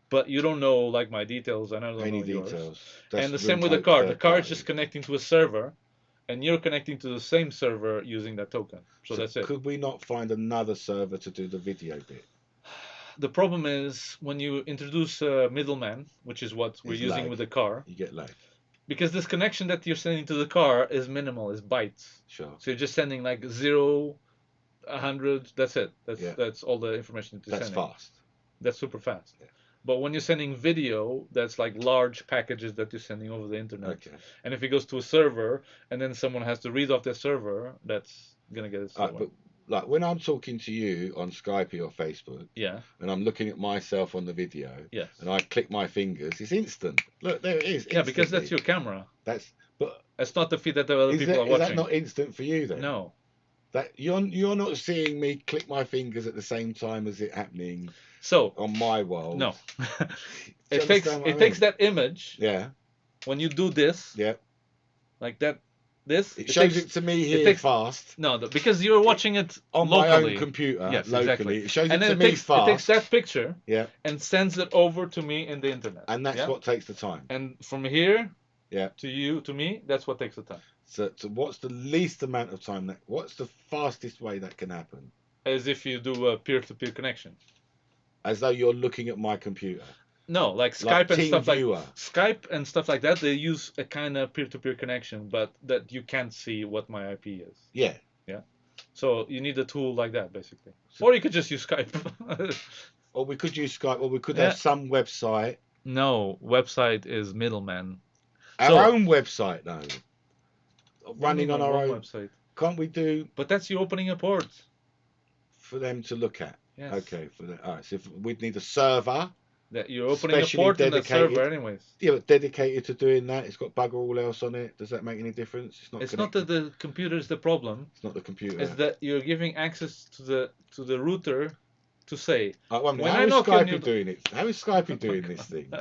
But you don't know like my details, and I don't Any know yours. details. And the same with the car. The car is just connecting to a server, and you're connecting to the same server using that token. So that's it. Could we not find another server to do the video bit? The problem is when you introduce a middleman, which is what we're using with the car. You get lag. Because this connection that you're sending to the car is minimal, is bytes. Sure. So you're just sending like 0, 100. That's it. That's all the information that you're sending. That's fast. That's super fast. Yeah. But when you're sending video, that's like large packages that you're sending over the internet. Okay. And if it goes to a server, and then someone has to read off their server, that's gonna get it slower. But like when I'm talking to you on Skype or Facebook, and I'm looking at myself on the video, and I click my fingers, it's instant. Look, there it is. Yeah, because that's your camera. But it's not the feed that the other people are watching. Is that not instant for you then? No. That you're not seeing me click my fingers at the same time as it happening. So on my world, no. It takes that image. Yeah. When you do this. Yeah. Like that. It shows it to me here fast. No, because you're watching it on locally. my own computer. Yes, locally. Exactly. It shows it to me fast. It takes that picture. Yeah. And sends it over to me in the internet. And that's what takes the time. And from here. Yeah. To me, that's what takes the time. So what's the least amount of time what's the fastest way that can happen? As if you do a peer-to-peer connection. As though you're looking at my computer. No, like Skype and stuff viewer. like Skype and stuff like that. They use a kind of peer-to-peer connection, but that you can't see what my IP is. Yeah. Yeah. So you need a tool like that, basically. Or you could just use Skype. Or we could use Skype, or we could have some website. No, website is middleman. Our own website, though. Running on our own website. Can't we do? But that's you opening a port for them to look at. Yes. Okay. For that. All right. So we'd need a server. That you're opening a port in the server, anyways. Yeah, but dedicated to doing that. It's got bugger all else on it. Does that make any difference? It's not that the computer is the problem. It's not the computer. It's that you're giving access to the router to say. How is Skype doing it? How is Skype doing this thing?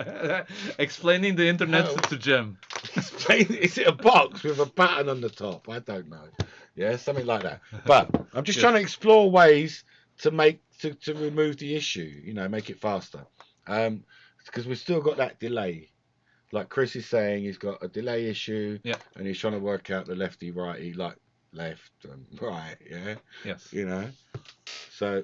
Explaining the internet to Jem. Is it a box with a button on the top? I don't know. Yeah, something like that. But I'm just trying to explore ways to remove the issue. Make it faster. Because we've still got that delay. Like Chris is saying, he's got a delay issue. Yeah. And he's trying to work out the lefty righty, like left and right. Yeah. Yes. So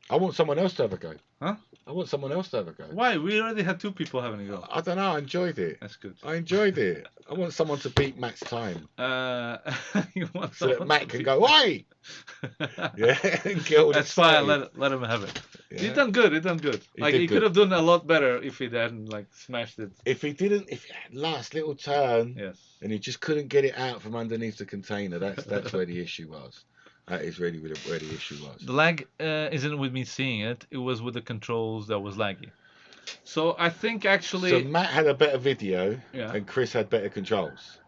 I want someone else to have a go. Huh? I want someone else to have a go. Why? We already had 2 people having a go. I don't know. I enjoyed it. That's good. I enjoyed it. I want someone to beat Matt's time. You want so that Matt can go, oi! Yeah, and get all That's fine. Let him have it. Yeah. He done good. He could have done a lot better if he hadn't smashed it. If he had last little turn. Yes. And he just couldn't get it out from underneath the container. That's where the issue was. That is really where the issue was. The lag isn't with me seeing it. It was with the controls that was laggy. So I think actually. So Matt had a better video, and Chris had better controls.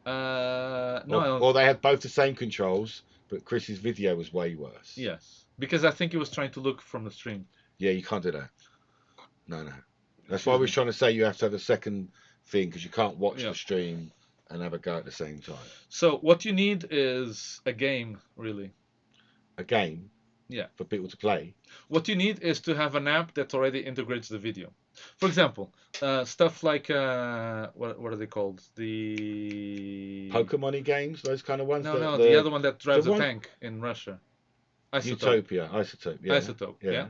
No. Or they had both the same controls, but Chris's video was way worse. Yes, because I think he was trying to look from the stream. Yeah, you can't do that. No. That's why I was trying to say you have to have a second thing because you can't watch the stream and have a go at the same time. So what you need is a game, really. A game? Yeah. For people to play? What you need is to have an app that already integrates the video. For example, stuff like, what are they called? The... Pokemon-y games? Those kind of ones? No, the other one that drives a tank in Russia. Isotope. Isotope, yeah.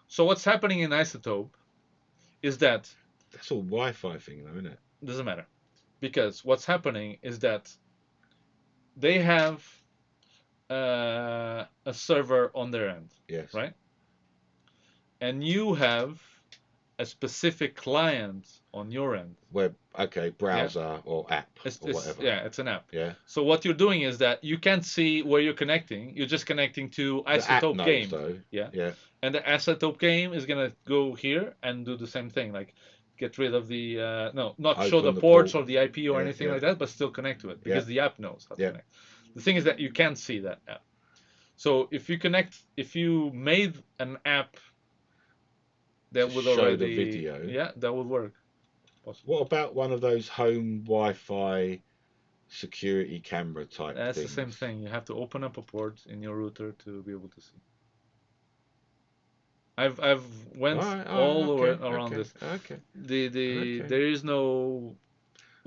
So what's happening in Isotope is that That's all Wi-Fi thing, though, isn't it? doesn't matter, because what's happening is that they have a server on their end, Yes. right? And you have a specific client on your end. Web, okay, browser or app or whatever. It's an app. Yeah. So what you're doing is that you can't see where you're connecting. You're just connecting to The app Isotope knows, game. though. Yeah. Yeah. And the Isotope game is gonna go here and do the same thing, like get rid of the not show Open the the ports port. or the IP or Yeah, anything yeah. like that, but still connect to it because the app knows how to Yeah. connect. The thing is that you can't see that app. So if you made an app that would show already the video. Yeah, that would work. Possible. What about one of those home Wi-Fi security camera type That's things? the same thing. You have to open up a port in your router to be able to see. I've went all the way around this. Okay. There is no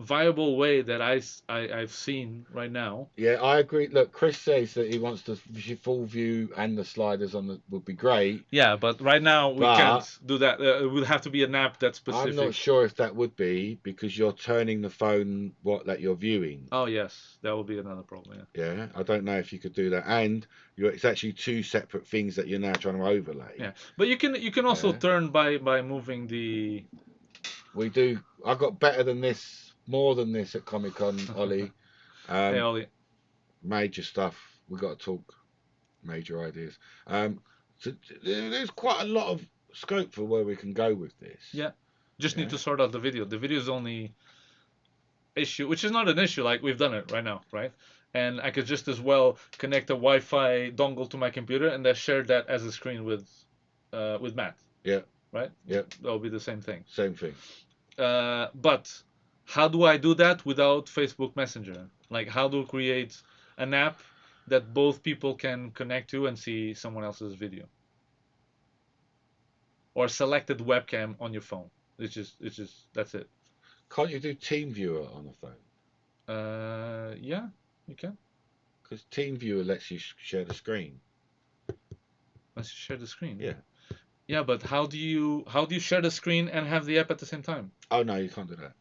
viable way that I've seen right now. Yeah, I agree. Look, Chris says that he wants the full view and the sliders on the would be great. Yeah, but right now we can't do that. It would have to be an app that's specific. I'm not sure if that would be because you're turning the phone that you're viewing. Oh yes, that would be another problem. Yeah. Yeah, I don't know if you could do that, and it's actually two separate things that you're now trying to overlay. Yeah, but you can also turn by moving the. We do. I got better than this. More than this at Comic Con, Ollie. Hey, Ollie. Major stuff. We got to talk major ideas. So there's quite a lot of scope for where we can go with this. Yeah. Just need to sort out the video. The video is only issue, which is not an issue. Like we've done it right now, right? And I could just as well connect a Wi-Fi dongle to my computer and then share that as a screen with Matt. Yeah. Right. Yeah. That'll be the same thing. Same thing. But how do I do that without Facebook Messenger? Like, how do I create an app that both people can connect to and see someone else's video? Or a selected webcam on your phone. It's just that's it. Can't you do TeamViewer on the phone? Yeah, you can. Because TeamViewer lets you share the screen. Lets you share the screen. Yeah. Yeah, but how do you share the screen and have the app at the same time? Oh no, you can't do that.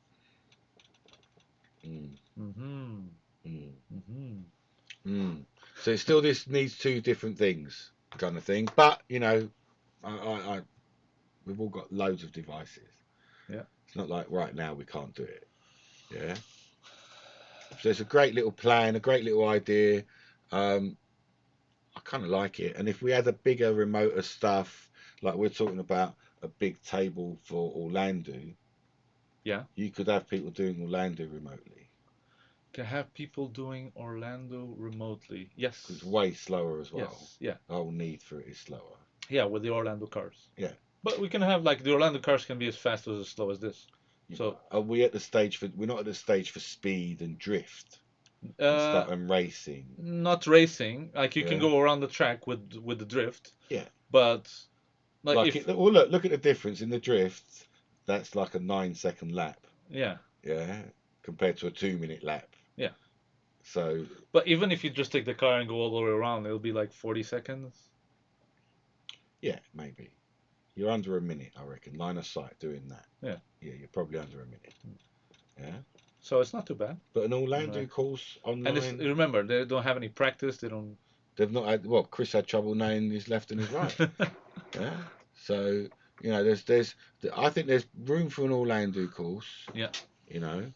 So it's still this needs two different things kind of thing. But you know, we've all got loads of devices. Yeah. It's not like right now we can't do it. Yeah. So it's a great little plan, a great little idea. I kind of like it. And if we had a bigger remoter stuff, like we're talking about a big table for Orlando. Yeah. You could have people doing Orlando remotely. To have people doing Orlando remotely. Yes. It's way slower as well. Yes. Yeah. The whole need for it is slower. Yeah, with the Orlando cars. Yeah. But we can have like the Orlando cars can be as fast or as slow as this. So are we at the stage for? We're not at the stage for speed and drift and racing. Not racing. Like you can go around the track with the drift. Yeah. But like look at the difference in the drift. That's like a 9-second lap. Yeah. Yeah. Compared to a 2-minute lap. Yeah. So. But even if you just take the car and go all the way around, it'll be like 40 seconds. Yeah, maybe. You're under a minute, I reckon. Line of sight doing that. Yeah. Yeah, you're probably under a minute. Yeah. So it's not too bad. But an Orlando course online. And remember, they don't have any practice. They've not had. Well, Chris had trouble knowing his left and his right. Yeah. So you know, I think there's room for an Orlando course. Yeah. You know,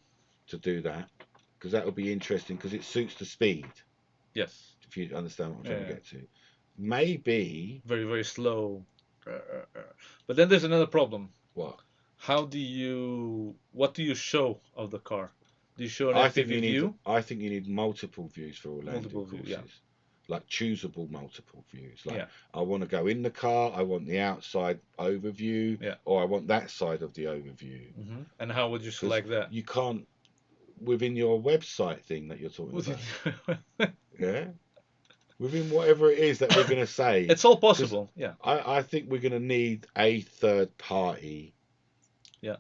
to do that because that would be interesting because it suits the speed. Yes. If you understand what I'm trying to get to. Maybe. Very, very slow. But then there's another problem. What? What do you show of the car? Do you show an FPV view? I think you need multiple views for Orlando courses. Yeah. Like choosable multiple views. Like I want to go in the car, I want the outside overview, or I want that side of the overview. Mm-hmm. And how would you select that? You can't within your website thing that you're talking about. Yeah. Within whatever it is that we're going to say. It's all possible. Yeah. I think we're going to need a third party. Yeah.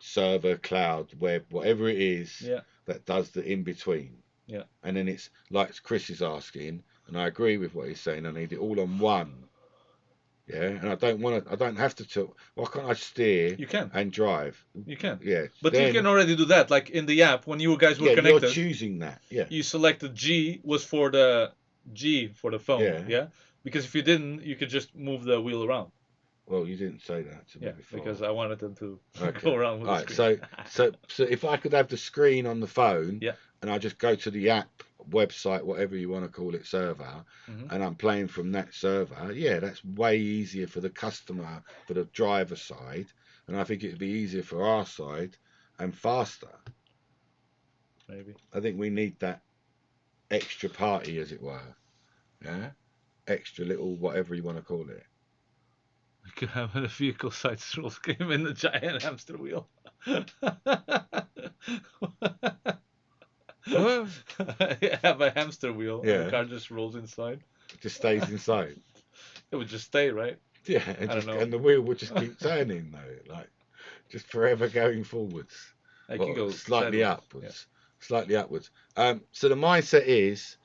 Server, cloud, web, whatever it is. Yeah. That does the in between. Yeah. And then it's like Chris is asking, and I agree with what he's saying. I need it all on one. Yeah, and I don't have to tilt. Why can't I steer You can. and drive? You can. Yeah. But then, you can already do that. Like in the app, when you guys were yeah, connected, you're choosing that. Yeah. you selected G was for the phone. Yeah. Yeah. Because if you didn't, you could just move the wheel around. Well, you didn't say that to me Yeah, before. because I wanted them to Okay. go around with All the right, screen. so if I could have the screen on the phone, Yeah. and I just go to the app, website, whatever you want to call it, server, Mhm. and I'm playing from that server, yeah, that's way easier for the customer, for the driver side, and I think it'd be easier for our side and faster. Maybe. I think we need that extra party, as it were, yeah, extra little whatever you want to call it. We could have a vehicle side scrolls game in the giant hamster wheel. What? Have a hamster wheel and Yeah. the car just rolls inside. It just stays inside. It would just stay, right? Yeah, I don't know. and the wheel would just keep turning though, like just forever going forwards. I can go slightly sideways. upwards, slightly upwards. So the mindset is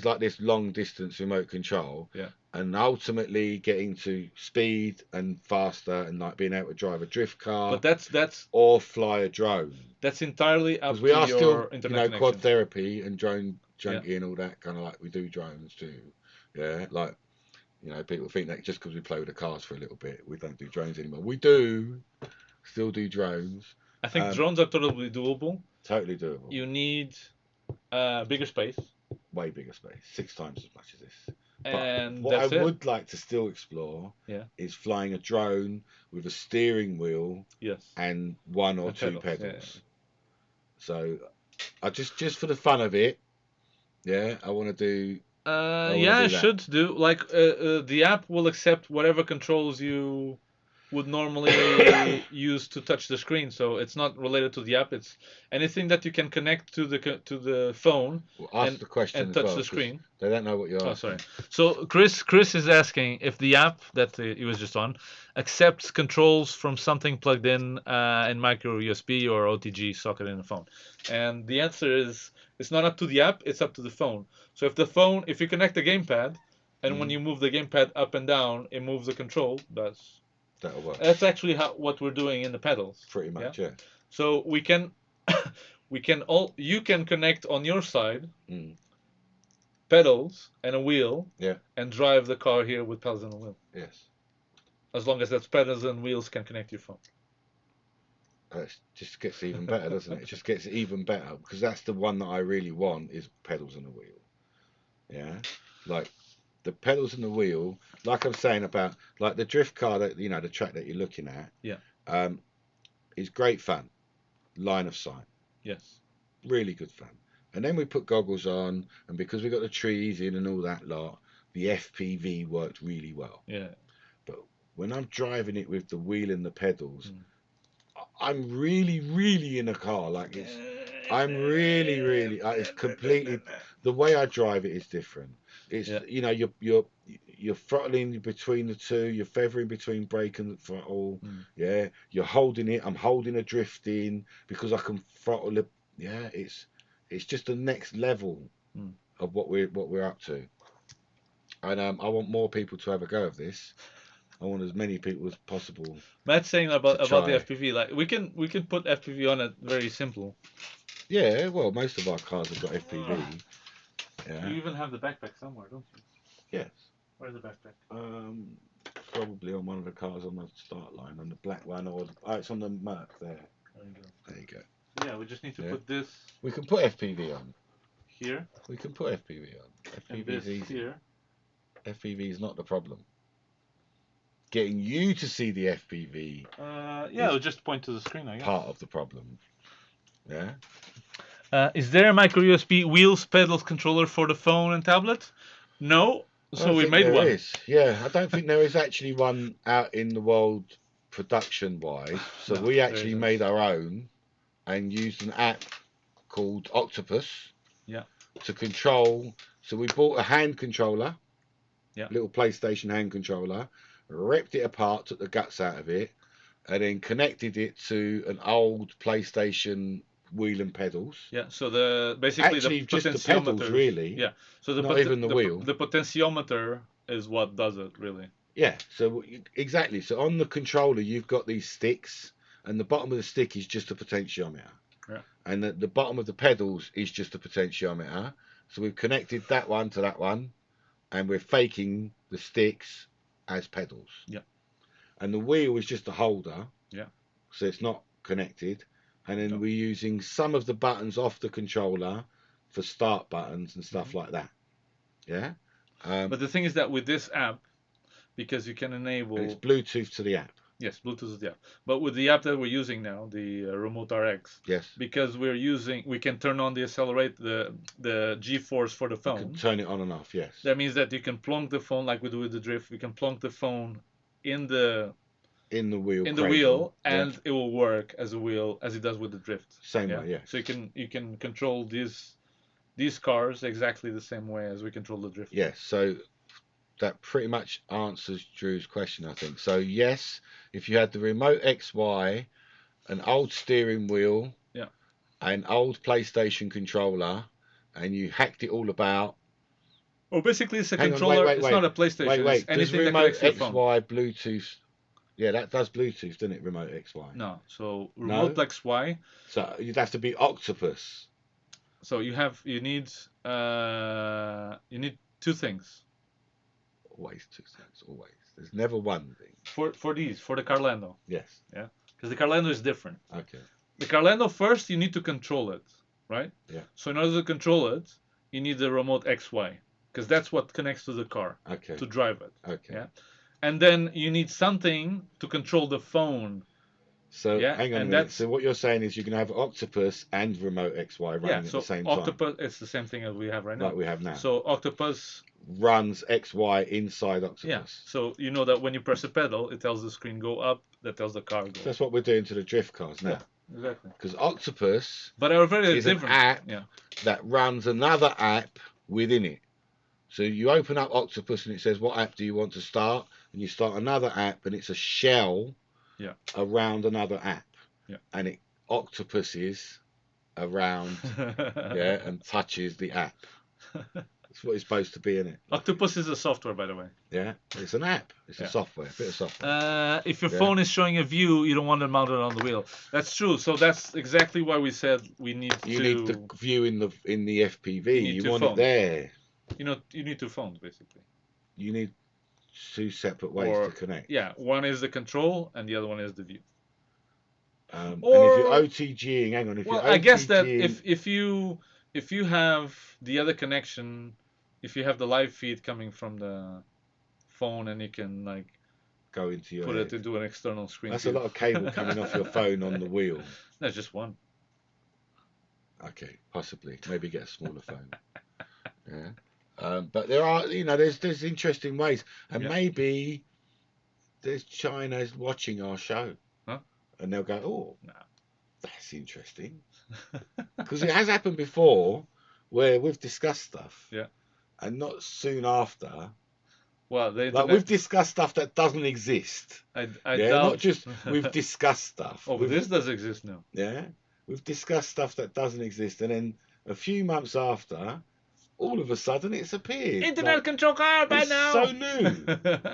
like this long distance remote control, Yeah. and ultimately getting to speed and faster and like being able to drive a drift car, But that's or fly a drone. That's entirely up Because we to are your still, internet connection. quad therapy and drone junkie and all that kind of like we do drones too. Yeah, like. People think that just because we play with the cars for a little bit, we don't do drones anymore. We do still do drones. I think drones are totally doable. Totally doable. You need bigger space. Way bigger space. 6 times as much as this. And what that's I would like to still explore is flying a drone with a steering wheel and 1 or 2 pedals. Yeah. So I just for the fun of it, I want to do... I should do. Like, the app will accept whatever controls you would normally use to touch the screen. So it's not related to the app. It's anything that you can connect to the phone ask the question and touch well, the screen. They don't know what you're asking. Oh, sorry. So Chris is asking if the app that he was just on accepts controls from something plugged in micro USB or OTG socket in the phone. And the answer is it's not up to the app, it's up to the phone. So if you connect the gamepad and when you move the gamepad up and down, it moves the control, that'll work. That's actually what we're doing in the pedals. Pretty much, yeah. So you can connect on your side pedals and a wheel and drive the car here with pedals and a wheel. Yes. As long as those pedals and wheels can connect your phone. It just gets even better, doesn't it? It just gets even better because that's the one that I really want is pedals and a wheel. Yeah, like the pedals and the wheel. Like I'm saying about like the drift car that the track that you're looking at. Yeah. Is great fun. Line of sight. Yes. Really good fun. And then we put goggles on, and because we got the trees in and all that lot, the FPV worked really well. Yeah. But when I'm driving it with the wheel and the pedals. I'm really, really in a car. Like I'm really, really. It's completely. The way I drive it is different. It's you're throttling between the two. You're feathering between brake and throttle. Yeah, you're holding it. I'm holding a drift in because I can throttle it. Yeah, it's just the next level of what we're up to. And I want more people to have a go of this. I want as many people as possible. Matt's saying about the FPV. Like we can put FPV on it very simple. Yeah, well, most of our cars have got FPV. Yeah. You even have the backpack somewhere, don't you? Yes. Where's the backpack? Probably on one of the cars on the start line, on the black one, or it's on the Merc there. There you go. Yeah, we just need to put this. We can put FPV on. Here. We can put FPV on. FPV is easy. Here. FPV is not the problem. Getting you to see the FPV. We'll just point to the screen, I guess. Part of the problem. Yeah. Is there a micro USB wheels, pedals, controller for the phone and tablet? No. So we made one. Is. Yeah, I don't think there is actually one out in the world production-wise. So we actually made our own and used an app called Octopus. Yeah. To control. So we bought a hand controller. Yeah. Little PlayStation hand controller. Ripped it apart, took the guts out of it, and then connected it to an old PlayStation wheel and pedals. Yeah, so basically just the pedals, really. Yeah, so not even the wheel. The potentiometer is what does it, really. Yeah, so exactly. So on the controller, you've got these sticks, and the bottom of the stick is just a potentiometer. Yeah. And the bottom of the pedals is just a potentiometer. So we've connected that one to that one, and we're faking the sticks as pedals. Yeah. And the wheel is just a holder. Yeah. So it's not connected. And then No. we're using some of the buttons off the controller for start buttons and stuff like that. Yeah. But the thing is that with this app, because you can enable. And it's Bluetooth to the app. Yes, Bluetooth is the app. But with the app that we're using now, the Remote RX, yes, because we can turn on the G-force for the phone. You can turn it on and off. Yes. That means that you can plonk the phone like we do with the drift. We can plonk the phone in the wheel, and it will work as it does with the drift. Same way, yeah. So you can control these cars exactly the same way as we control the drift. Yes. So that pretty much answers Drew's question, I think. So yes, if you had the remote XY, an old steering wheel, an old PlayStation controller, and you hacked it all about. Well, basically it's a controller. It's not a PlayStation. Wait. Does remote XY Bluetooth? Yeah, that does Bluetooth, doesn't it? Remote XY. No. So remote XY. So you'd have to be Octopus. So you need two things. Always two things. Always. There's never one thing. For the Carlando. Yes. Yeah. Because the Carlando is different. Okay. The Carlando first you need to control it, right? Yeah. So in order to control it, you need the remote XY, because that's what connects to the car. Okay. To drive it. Okay. Yeah. And then you need something to control the phone. So hang on a minute. So what you're saying is you can have Octopus and remote XY running at the same time. Octopus, it's the same thing as we have right now. Like we have now. So Octopus runs XY inside Octopus. Yeah. So you know that when you press a pedal, it tells the screen go up. That tells the car go. That's what we're doing to the drift cars now. Yeah, exactly. Because Octopus is an app that runs another app within it. So you open up Octopus and it says, what app do you want to start? And you start another app and it's a shell around another app. Yeah. And it octopuses around and touches the app. That's what it's supposed to be, isn't it? Octopus is a software, by the way. Yeah, it's an app. It's a software, a bit of software. If your phone is showing a view, you don't want it mounted on the wheel. That's true. So that's exactly why we said we need You need the view in the FPV. You want phones. it there. You need two phones, basically. You need two separate ways to connect. Yeah, one is the control and the other one is the view. And if you're OTGing, hang on. If you're OTGing, I guess that if you have the other connection, if you have the live feed coming from the phone and you can like go into your put it into an external screen. That's a lot of cable coming off your phone on the wheel. That's just one. Okay, possibly. Maybe get a smaller phone. Yeah. But there are, there's interesting ways, and maybe there's China's watching our show, and they'll go, "Oh, that's interesting," because it has happened before where we've discussed stuff, and not soon after. Well, we've discussed stuff that doesn't exist. I doubt. Not just we've discussed stuff. Oh, but this does exist now. Yeah, we've discussed stuff that doesn't exist, and then a few months after, all of a sudden it's appeared. Internet control car by now. So new.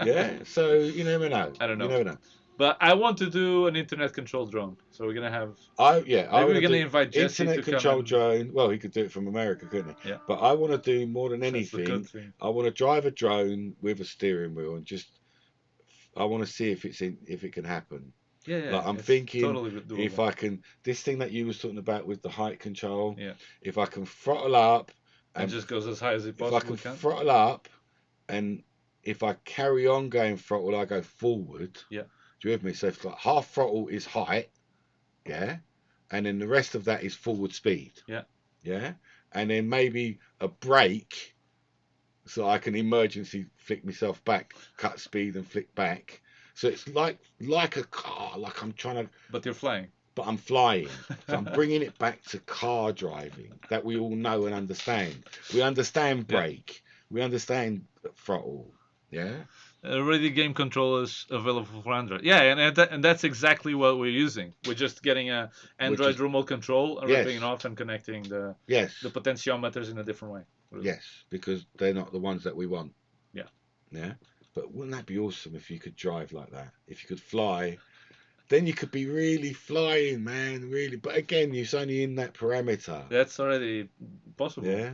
Yeah. So you never know. I don't know. You never know. But I want to do an internet controlled drone. So we're gonna have. Maybe we're gonna invite Jesse internet to controlled drone. Well, he could do it from America, couldn't he? Yeah. But I want to do more than anything. I want to drive a drone with a steering wheel and I want to see if it can happen. Yeah. Like I'm thinking totally if I can. This thing that you was talking about with the height control. Yeah. If I can throttle up. And just goes as high as it possibly can. If I can throttle up, and if I carry on going throttle, I go forward. Yeah. Do you hear me? So if like half throttle is height, and then the rest of that is forward speed. Yeah. And then maybe a brake, so I can emergency flick myself back, cut speed and flick back. So it's like a car, like I'm trying to. But you're flying. But I'm flying. So I'm bringing it back to car driving that we all know and understand. We understand brake. We understand throttle. Yeah. Already game controllers available for Android. Yeah, and that's exactly what we're using. We're just getting a Android remote control and ripping it off and connecting the potentiometers in a different way. Yes, because they're not the ones that we want. Yeah. Yeah. But wouldn't that be awesome if you could drive like that? If you could fly, then you could be really flying, man, really. But again, it's only in that parameter. That's already possible. Yeah.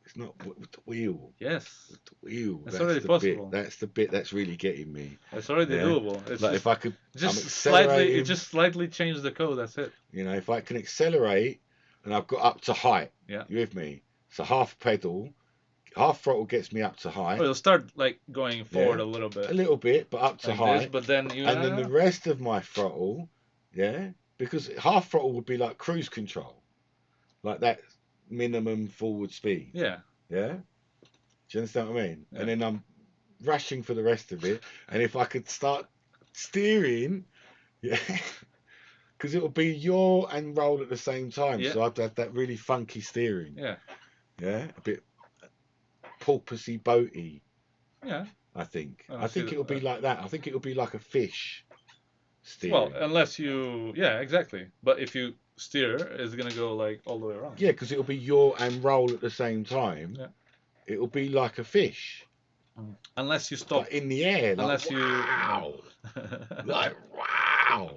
It's not with the wheel. Yes. With the wheel. That's already possible. That's the bit that's really getting me. It's already doable. It's like just, if I could just slightly change the code. That's it. You know, if I can accelerate and I've got up to height. Yeah. You with me? So half pedal, half throttle gets me up to height. Or you'll start like going forward a little bit, but up to like height. this, but then then the rest of my throttle, because half throttle would be like cruise control, like that minimum forward speed. Yeah. Yeah. Do you understand what I mean? Yeah. And then I'm rushing for the rest of it, and if I could start steering, because it will be yaw and roll at the same time. Yeah. So I'd have that really funky steering. Yeah. Yeah. A bit porpoisey boaty. Yeah. I think it'll be like that. I think it'll be like a fish steering. Well, unless you, exactly. But if you steer, it's gonna go like all the way around. Yeah, because it'll be yaw and roll at the same time. Yeah. It'll be like a fish. Unless you stop like in the air. Unless wow. Like wow.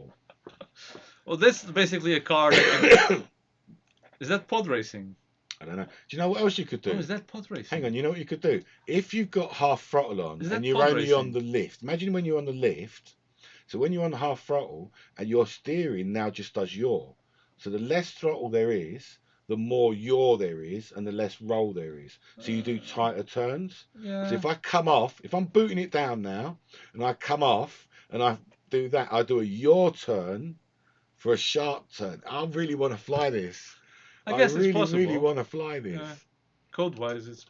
Well, this is basically a car that can... Is that pod racing? I don't know. Do you know what else you could do? Oh, is that pod racing? Hang on, you know what you could do? If you've got half throttle on Is that and you're pod only racing? on the lift, imagine when you're on the lift. So when you're on half throttle and your steering now just does yaw. So the less throttle there is, the more yaw there is, and the less roll there is. So you do tighter turns. Yeah. So if I come off, if I'm booting it down now, and I come off and I do that, I do a yaw turn for a sharp turn. I really want to fly this. I guess it's possible. I really want to fly this. Yeah. Code-wise, it's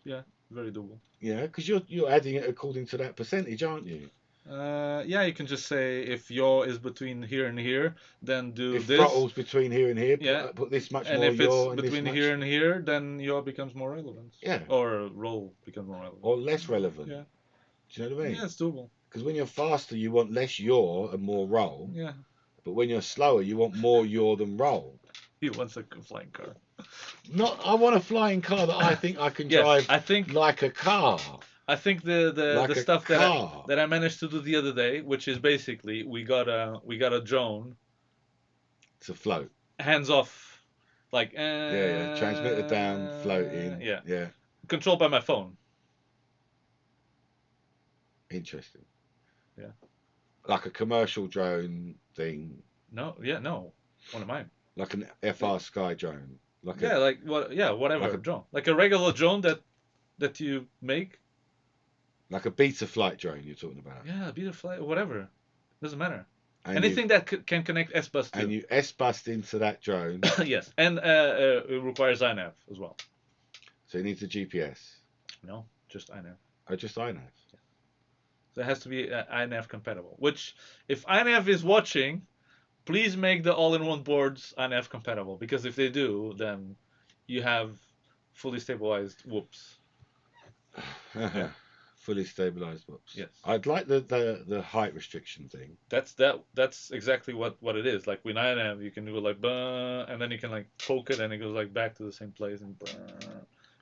very doable. Yeah, because you're adding it according to that percentage, aren't you? You can just say if yaw is between here and here, then do if this. If throttle's between here and here, put this much and more if yaw. And if it's between here and here, then yaw becomes more relevant. Yeah. Or roll becomes more relevant. Or less relevant. Yeah. Do you know what I mean? Yeah, it's doable. Because when you're faster, you want less yaw and more roll. Yeah. But when you're slower, you want more yaw than roll. He wants a flying car. I want a flying car that I think I can drive like a car. I think the stuff that I managed to do the other day, which is basically we got a drone. To float. Hands off, like transmitter down, floating. Yeah. Controlled by my phone. Interesting. Yeah. Like a commercial drone thing. No, one of mine. Like an FR Sky drone. Whatever drone. Like a regular drone that you make. Like a beta flight drone you're talking about. Yeah, beta flight, whatever. Doesn't matter. And anything that can connect S-Bus to. And you S-Bus into that drone. Yes, and it requires iNav as well. So it needs a GPS? No, just iNav. Oh, just iNav? Yeah. So it has to be iNav compatible. Which, if iNav is watching, please make the all-in-one boards iNav compatible. Because if they do, then you have fully stabilized whoops. Yeah. Fully stabilized whoops. Yes. I'd like the height restriction thing. That's exactly what it is. Like with iNav, you can do it like and then you can like poke it and it goes like back to the same place and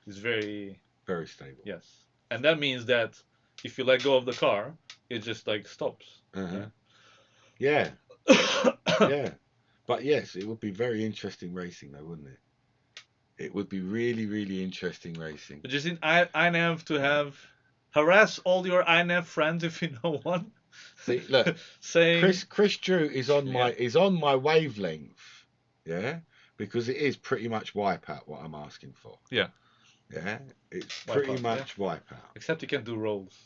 it's very stable. Yes. And that means that if you let go of the car, it just like stops. Yeah. Yeah. But yes, it would be very interesting racing though, wouldn't it? It would be really, really interesting racing. But just in iNav to have harass all your iNav friends if you know one. See, look, saying Chris Drew is on my wavelength, because it is pretty much Wipeout what I'm asking for. Yeah, it's pretty much Wipeout. Except you can do rolls.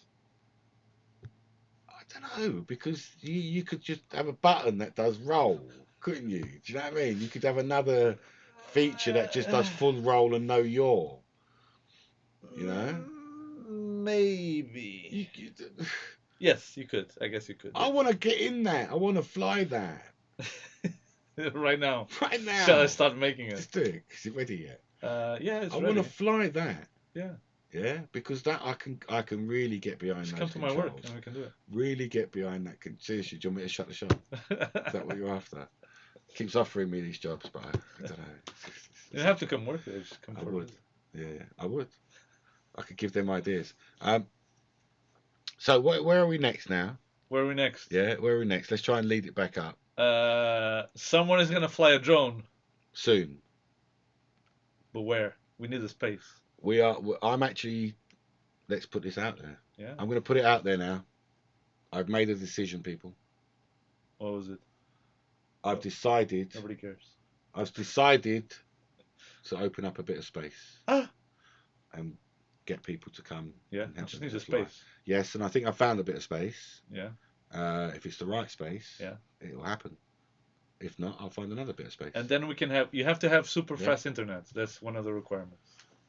I don't know, because you could just have a button that does roll, couldn't you? Do you know what I mean? You could have another feature that just does full roll and no yaw. You know. Maybe. Yes, you could. I guess you could. I want to get in that. I want to fly that. Right now. Right now. Shall I start making it? Let's do it. Is it ready yet? Yeah, it's ready. I want to fly that. Yeah. Yeah, because that I can really get behind. Just those come to controls. my work and we can do it. Really get behind that. Seriously, do you want me to shut the shop? Is that what you're after? Keeps offering me these jobs, but I don't know. You don't have to come work there. Just come. I would. Yeah, I would. I could give them ideas. So where are we next now? Where are we next? Yeah, where are we next? Let's try and lead it back up. Someone is gonna fly a drone. Soon. But where? We need a space. I'm actually. Let's put this out there. Yeah. I'm going to put it out there now. I've made a decision, people. What was it? I've decided. Nobody cares. I've decided to open up a bit of space. And get people to come. Yeah. And help Just them need a to fly. space. Yes, and I think I found a bit of space. Yeah. If it's the right space. Yeah. It'll happen. If not, I'll find another bit of space. And then we can have. You have to have super fast internet. That's one of the requirements.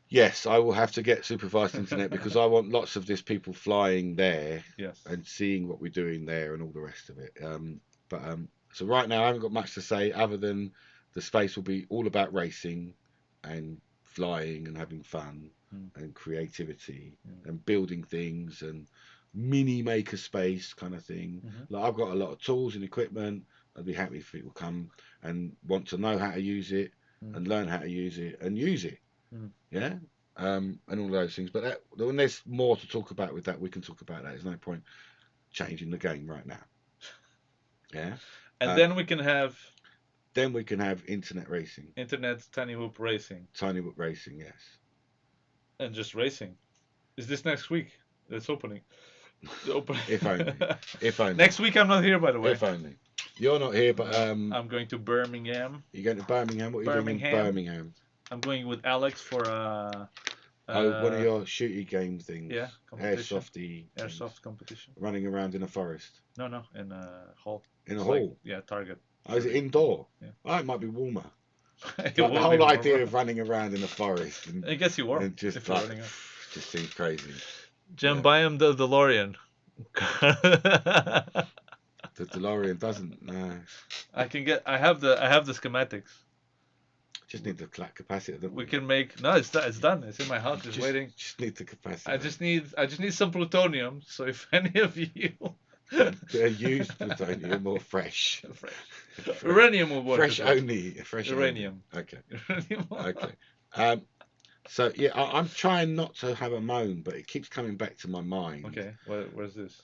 Yes, I will have to get super fast internet because I want lots of these people flying there. Yes. And seeing what we're doing there and all the rest of it. So right now I haven't got much to say other than the space will be all about racing and flying and having fun and creativity and building things and mini maker space kind of thing. Like I've got a lot of tools and equipment. I'd be happy if people come and want to know how to use it and learn how to use it and use it. Yeah. And all those things. But when there's more to talk about with that, we can talk about that. There's no point changing the game right now. Yeah. And then we can have. Then we can have internet racing. Internet tiny whoop racing. Tiny whoop racing, yes. And just racing. Is this next week? That's opening. If only. If only. Next week I'm not here, by the way. If only. You're not here, but I'm going to Birmingham. You're going to Birmingham? What are you doing in Birmingham? I'm going with Alex for one of your shooty game things. Yeah, Airsoft competition. Running around in a forest. No, in a hall. In a hall? Target. Oh, is it indoor? Yeah. Oh, it might be warmer. The whole idea of running around in a forest. And, it gets you warm. And just just seems crazy. Jim, buy him the DeLorean. The DeLorean doesn't. No. I have the schematics. Just need the capacitor. We can make. No, it's done. It's in my house. It's waiting. Just need the capacitor. I just need some plutonium. So if any of you. They're used plutonium or fresh. Uranium will work. Fresh only. Fresh uranium. Only. Okay. Okay. So yeah, I'm trying not to have a moan, but it keeps coming back to my mind. Okay. Where's this?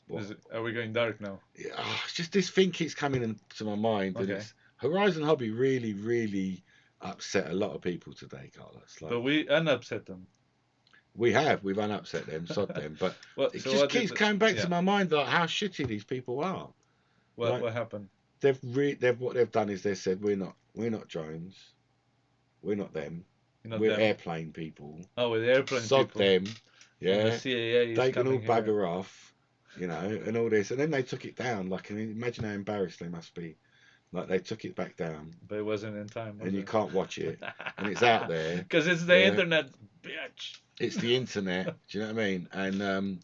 Are we going dark now? Yeah, it's just this thing keeps coming into my mind. Okay. And Horizon Hobby really, really upset a lot of people today, Carlos. But we unupset them. We've unupset them, sod them, but it just keeps coming back to my mind like how shitty these people are. What happened? What they've done is they said we're not drones, we're not them, we're airplane people. Oh, we're the airplane sod people. them, yeah. The CAA is they can all bugger here. off, and all this, and then they took it down. Like, imagine how embarrassed they must be. Like they took it back down. But it wasn't in time. And you can't watch it, and it's out there because it's the internet, bitch. It's the internet. Do you know what I mean? And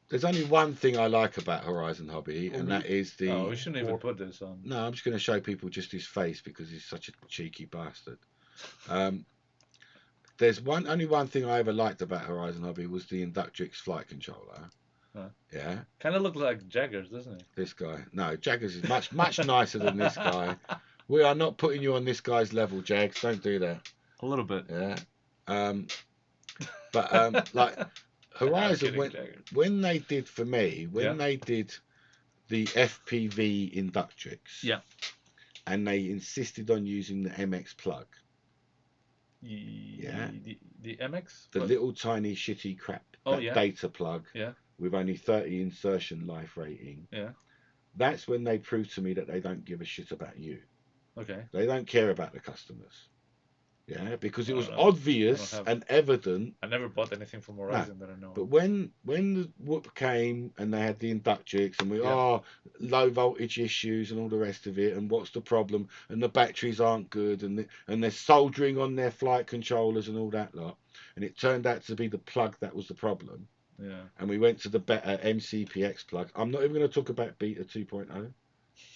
there's only one thing I like about Horizon Hobby, and that is the. Oh, we shouldn't even put this on. No, I'm just going to show people just his face because he's such a cheeky bastard. There's only one thing I ever liked about Horizon Hobby was the Inductrix flight controller. Huh. Yeah. Kind of looks like Jaggers, doesn't it? This guy. No, Jaggers is much nicer than this guy. We are not putting you on this guy's level, Jags. Don't do that. A little bit. Yeah. But like Horizon, when they did for me, they did the FPV Inductrix. Yeah. And they insisted on using the MX plug. Yeah. The MX? The little tiny shitty crap data plug. Yeah. With only 30 insertion life rating. Yeah. That's when they proved to me that they don't give a shit about you. Okay. They don't care about the customers. Yeah, because it was obvious and evident. I never bought anything from Horizon that I know. But when the whoop came and they had the Inductrix and low voltage issues and all the rest of it, and what's the problem? And the batteries aren't good, and they're soldering on their flight controllers and all that lot. And it turned out to be the plug that was the problem. Yeah. And we went to the better MCPX plug. I'm not even going to talk about Beta 2.0.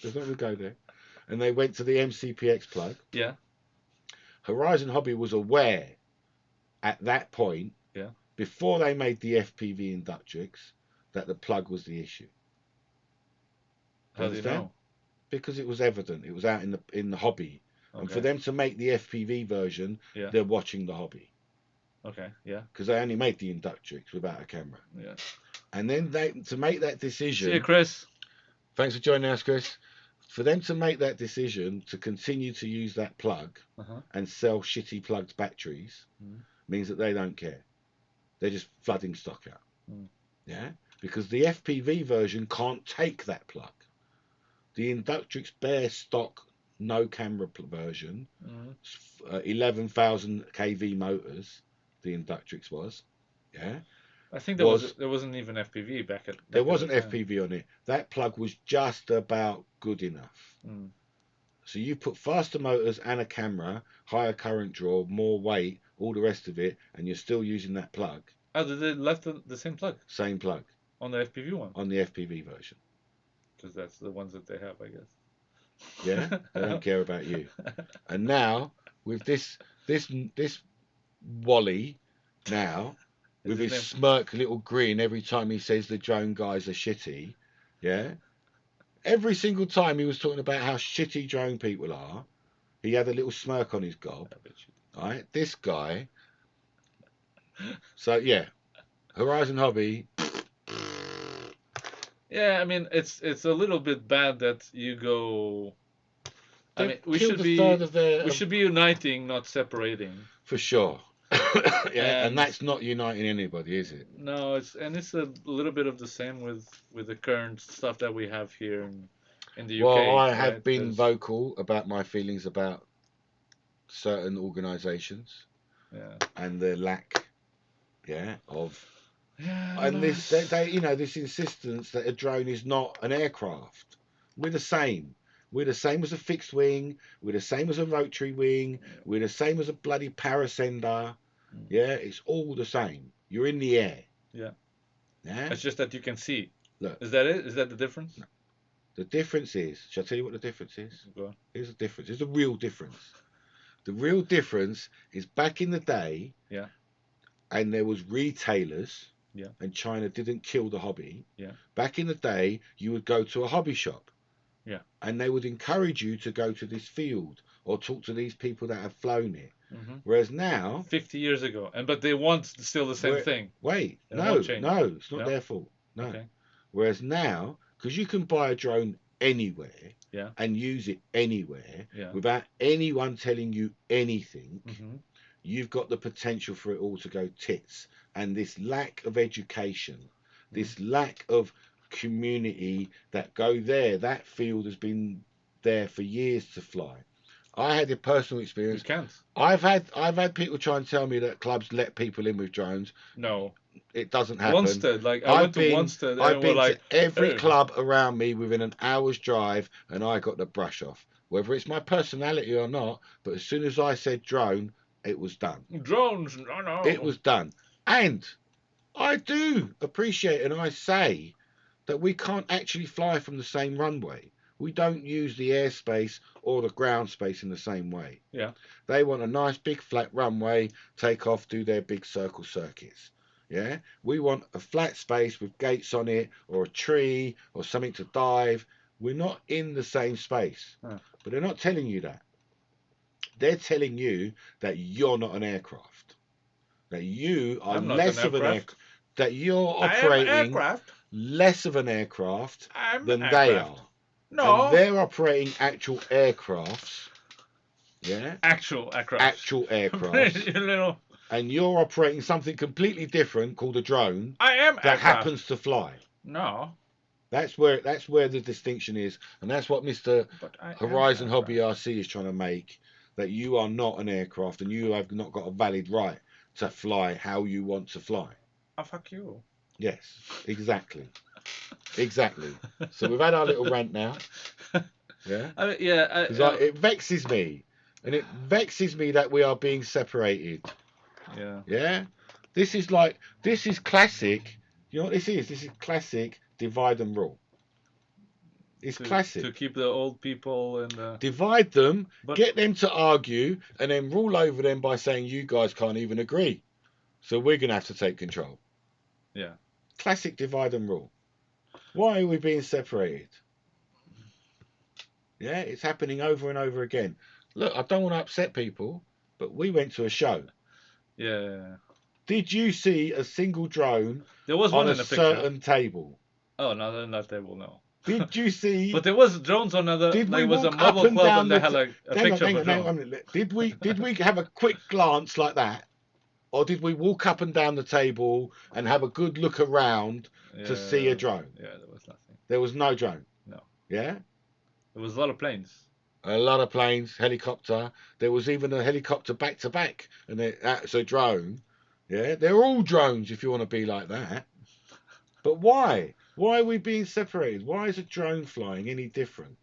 There's not going to go there. And they went to the MCPX plug. Yeah. Horizon Hobby was aware at that point, before they made the FPV Inductrix, that the plug was the issue. How do you know? Because it was evident. It was out in the hobby. Okay. And for them to make the FPV version, they're watching the hobby. Okay. Yeah. Because they only made the Inductrix without a camera. Yeah. And then to make that decision. See you, Chris. Thanks for joining us, Chris. For them to make that decision to continue to use that plug and sell shitty plugged batteries means that they don't care. They're just flooding stock out. Yeah? Because the FPV version can't take that plug. The Inductrix bare stock, no camera version, 11,000 kV motors, the Inductrix was. Yeah? I think there wasn't even FPV back at. There wasn't FPV on it. That plug was just about good enough. So you put faster motors and a camera, higher current draw, more weight, all the rest of it, and you're still using that plug. Oh, they left the same plug? Same plug. On the FPV one? On the FPV version. Because that's the ones that they have, I guess. Yeah? They don't care about you. And now, with this Wally, now, with his smirk little grin every time he says the drone guys are shitty, yeah? Every single time he was talking about how shitty drone people are, he had a little smirk on his gob. Right? This guy. So, yeah. Horizon Hobby. Yeah, I mean, it's a little bit bad that you go. I mean, we should be uniting, not separating. For sure. Yeah, and that's not uniting anybody, is it? No, it's a little bit of the same with the current stuff that we have here in the UK. Well, I have been vocal about my feelings about certain organisations. Yeah. And the lack, of. Yeah. And this insistence that a drone is not an aircraft. We're the same. We're the same as a fixed wing. We're the same as a rotary wing. We're the same as a bloody parasender. Yeah, it's all the same. You're in the air. Yeah. Yeah. It's just that you can see. Look. Is that it? Is that the difference? No. The difference is. Shall I tell you what the difference is? Go on. Here's the difference. Here's the real difference. The real difference is back in the day. Yeah. And there was retailers. Yeah. And China didn't kill the hobby. Yeah. Back in the day, you would go to a hobby shop. Yeah. And they would encourage you to go to this field or talk to these people that have flown it. Whereas now, 50 years ago, but they want still the same thing. Wait, no, it's not their fault. No. Okay. Whereas now, because you can buy a drone anywhere and use it anywhere without anyone telling you anything, you've got the potential for it all to go tits. And this lack of education, this lack of community that go there, that field has been there for years to fly. I had a personal experience. You can't. I've had people try and tell me that clubs let people in with drones. No. It doesn't happen. Wanstead, I went to Wanstead. I've been to every club around me within an hour's drive, and I got the brush off. Whether it's my personality or not, but as soon as I said drone, it was done. Drones, no. It was done. And I do appreciate, and I say, that we can't actually fly from the same runway. We don't use the airspace or the ground space in the same way. Yeah. They want a nice big flat runway, take off, do their big circle circuits. Yeah. We want a flat space with gates on it, or a tree, or something to dive. We're not in the same space. But they're not telling you that. They're telling you that you're not an aircraft. That you are less of an aircraft. That you're operating less of an aircraft than they are. No. And they're operating actual aircrafts. Yeah? Actual aircraft. Actual aircrafts. And you're operating something completely different called a drone. I am that happens to fly. No. That's where the distinction is. And that's what Mr. Horizon Hobby RC is trying to make. That you are not an aircraft and you have not got a valid right to fly how you want to fly. Oh, fuck you. Yes, exactly. Exactly. So we've had our little rant now. Yeah. I mean, it vexes me, and it vexes me that we are being separated. Yeah. Yeah. This is classic. You know what this is? This is classic divide and rule. It's classic. To keep the old people and divide them, get them to argue, and then rule over them by saying you guys can't even agree. So we're gonna have to take control. Yeah. Classic divide and rule. Why are we being separated? Yeah, it's happening over and over again. Look, I don't want to upset people, but we went to a show. Yeah. Did you see a single drone There was on one a in the picture. certain table? Oh, not on that table, no. Did you see? But there was drones on other. Did we Like, was a walk up mobile and club down and they the? had like a Hang on, picture hang of on, a hang drone. on. Did we have a quick glance like that, or did we walk up and down the table and have a good look around to see a drone? Yeah, there was nothing. There was no drone. No. Yeah. There was a lot of planes. A lot of planes, helicopter. There was even a helicopter back to back, and that's a drone. Yeah, they're all drones if you want to be like that. But why? Why are we being separated? Why is a drone flying any different?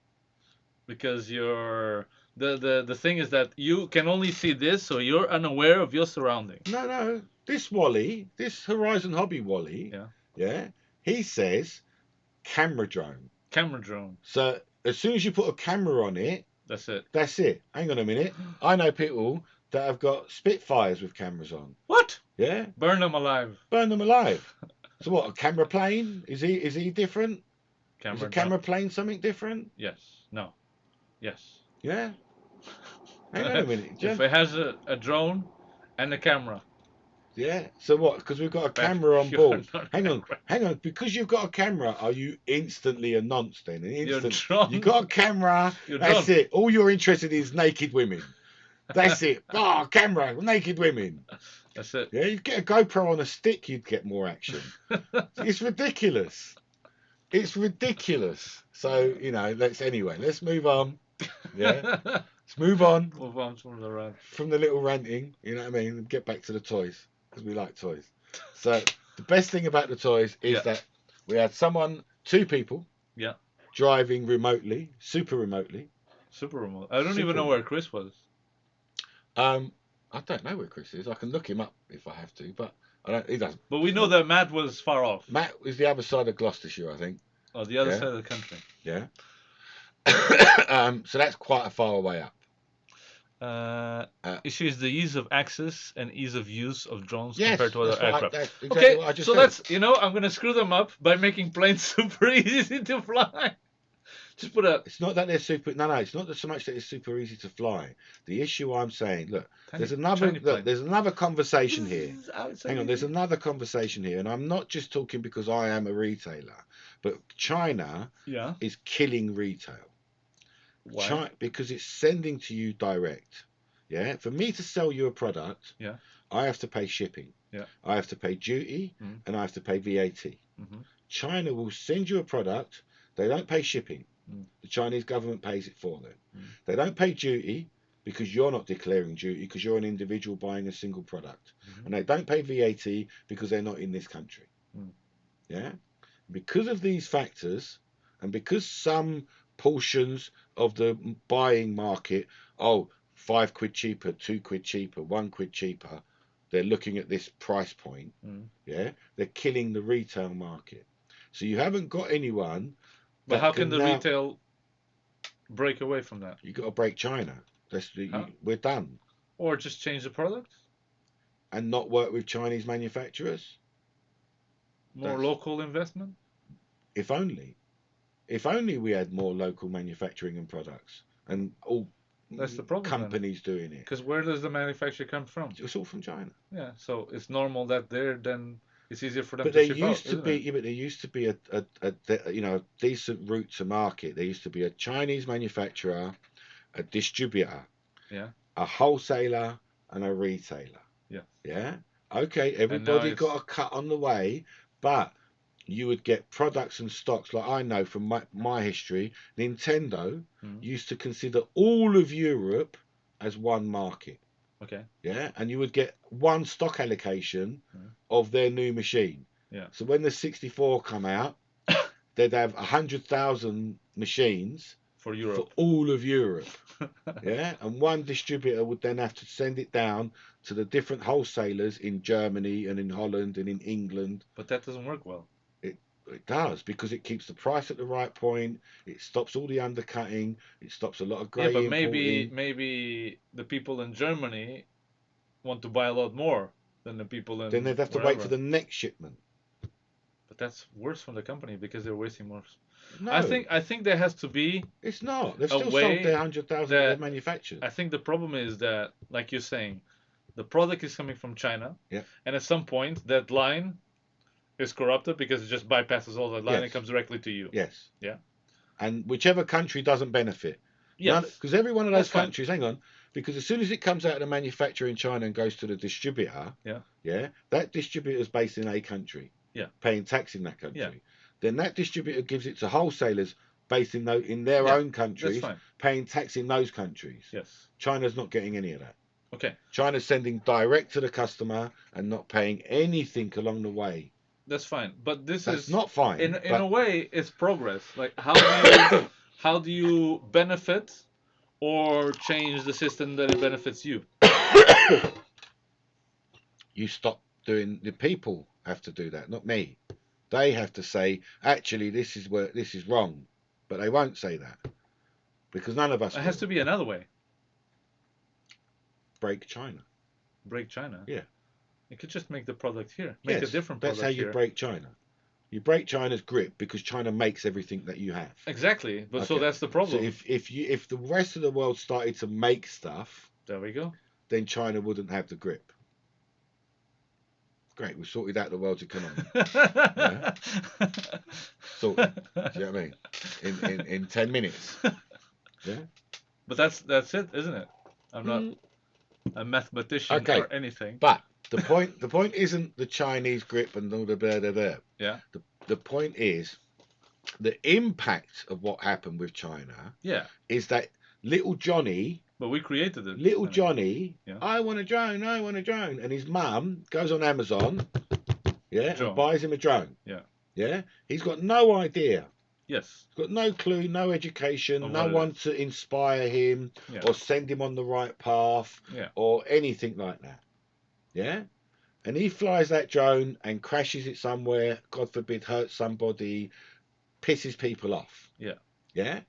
Because you're the thing is that you can only see this, so you're unaware of your surroundings. No. This Wally, this Horizon Hobby Wally, yeah, he says camera drone. Camera drone. So as soon as you put a camera on it, that's it. That's it. Hang on a minute. I know people that have got Spitfires with cameras on. What? Yeah. Burn them alive. Burn them alive. So what? A camera plane? Is he different? Is a camera plane something different? Yes. No. Yes. Yeah. Hang on a minute. If it has a drone and a camera. Yeah. So what? Because we've got a camera on board. Hang on. Because you've got a camera, are you instantly a nonce then? You're drunk. You got a camera. That's it. All you're interested in is naked women. That's it. Oh, camera, naked women. That's it. Yeah, you get a GoPro on a stick, you'd get more action. It's ridiculous. It's ridiculous. So, let's move on. Yeah. Let's move on. Move on from the rant. From the little ranting, you know what I mean? And get back to the toys, because we like toys. So, the best thing about the toys is that we had two people driving remotely, super remotely. Super remote. I don't even know where Chris was. I don't know where Chris is. I can look him up if I have to, but he doesn't. But we know that Matt was far off. Matt is the other side of Gloucestershire, I think. Oh, the other side of the country. Yeah. So that's quite a far way up. Issue is the ease of access and ease of use of drones compared to other aircraft. Exactly so let's, I'm going to screw them up by making planes super easy to fly. Just put a. It's not that they're super. No. It's not so much that it's super easy to fly. The issue I'm saying, there's another conversation here. Hang on, there's another conversation here, and I'm not just talking because I am a retailer, but China is killing retail. Why? Because it's sending to you direct. Yeah. For me to sell you a product, I have to pay shipping. Yeah. I have to pay duty, and I have to pay VAT. Mm-hmm. China will send you a product. They don't pay shipping. The Chinese government pays it for them. They don't pay duty because you're not declaring duty because you're an individual buying a single product. And they don't pay VAT because they're not in this country. Yeah? Because of these factors, and because some portions of the buying market, £5 cheaper, £2 cheaper, £1 cheaper, they're looking at this price point. Yeah? They're killing the retail market. So you haven't got anyone. But how can the retail break away from that? You got to break China. We're done. Or just change the product? And not work with Chinese manufacturers? More local investment? If only. If only we had more local manufacturing and products. And all That's the problem, companies doing it. Because where does the manufacture come from? It's all from China. Yeah, so it's normal that then it's easier for them but to ship out. But there used to be a decent route to market. There used to be a Chinese manufacturer, a distributor, a wholesaler, and a retailer. Yeah. Yeah. Okay. Everybody got a cut on the way, but you would get products and stocks. Like I know from my history, Nintendo used to consider all of Europe as one market. Okay. Yeah, and you would get one stock allocation of their new machine. Yeah. So when the 64 come out, they'd have 100,000 machines for Europe, for all of Europe. Yeah, and one distributor would then have to send it down to the different wholesalers in Germany and in Holland and in England. But that doesn't work well. It does, because it keeps the price at the right point. It stops all the undercutting. It stops a lot of grey importing. But maybe the people in Germany want to buy a lot more than the people in. Then they'd have to wait for the next shipment. But that's worse for the company because they're wasting more. No. I think there has to be. It's not. They've still sold their 100,000 they've manufactured. I think the problem is that, like you're saying, The product is coming from China. Yeah. And at some point, that line is corrupted because it just bypasses all that line and Yes. comes directly to you. Yes. Yeah. And whichever country doesn't benefit. Yes. Because every one of those That's fine. countries, hang on, because as soon as it comes out of the manufacturer in China and goes to the distributor, Yeah. that distributor is based in a country, paying tax in that country. Yeah. Then that distributor gives it to wholesalers based in their own countries, paying tax in those countries. Yes. China's not getting any of that. Okay. China's sending direct to the customer and not paying anything along the way. That's fine, but that's not fine. In a way, it's progress. Like how do you benefit or change the system that it benefits you? You stop doing. The people have to do that, not me. They have to say, actually, this is wrong, but they won't say that because none of us. It has to be another way. Break China. Break China. Yeah. You could just make the product here. Make a different product. That's how you break China. You break China's grip because China makes everything that you have. Exactly, but so that's the problem. So if the rest of the world started to make stuff, there we go. Then China wouldn't have the grip. Great, we've sorted out the world's economy. Sorted. Do you know what I mean? In 10 minutes. Yeah. But that's it, isn't it? I'm not a mathematician or anything. But the point isn't the Chinese grip and all the blah blah blah. Yeah. The point is the impact of what happened with China. Yeah. Is that little Johnny. But we created it. Little Johnny. Yeah. I want a drone. And his mum goes on Amazon. Yeah. And buys him a drone. Yeah. Yeah. He's got no idea. Yes. He's got no clue, no education, no one to inspire him or send him on the right path or anything like that. Yeah? And he flies that drone and crashes it somewhere, God forbid, hurts somebody, pisses people off. Yeah. Yeah?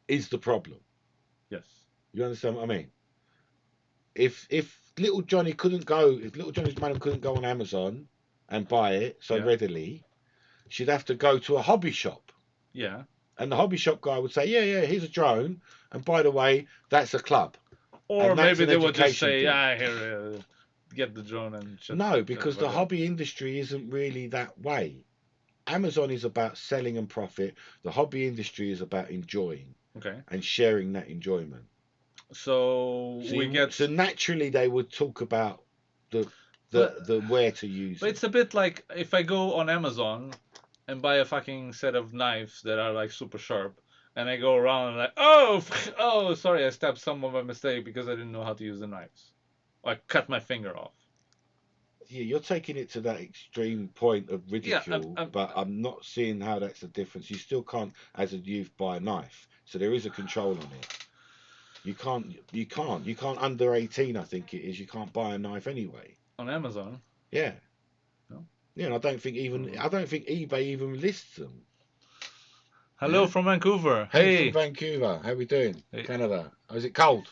Is the problem. Yes. You understand what I mean? If little Johnny's mum couldn't go on Amazon and buy it so readily, she'd have to go to a hobby shop. Yeah. And the hobby shop guy would say, yeah, here's a drone. And by the way, that's a club. Or maybe they would just say, here, get the drone and shut. No, because the hobby industry isn't really that way. Amazon is about selling and profit. The hobby industry is about enjoying. Okay. And sharing that enjoyment. So naturally they would talk about the where to use it. But it's a bit like if I go on Amazon and buy a fucking set of knives that are like super sharp, and I go around and like, oh, sorry, I stabbed someone by mistake because I didn't know how to use the knives. Or I cut my finger off. Yeah, you're taking it to that extreme point of ridicule, but I'm not seeing how that's the difference. You still can't, as a youth, buy a knife, so there is a control on it. You can't under 18, I think it is. You can't buy a knife anyway. On Amazon. Yeah. No. Yeah, and I don't think eBay even lists them. Hello from Vancouver. Hey from Vancouver. How we doing? Hey. Canada. Oh, is it cold?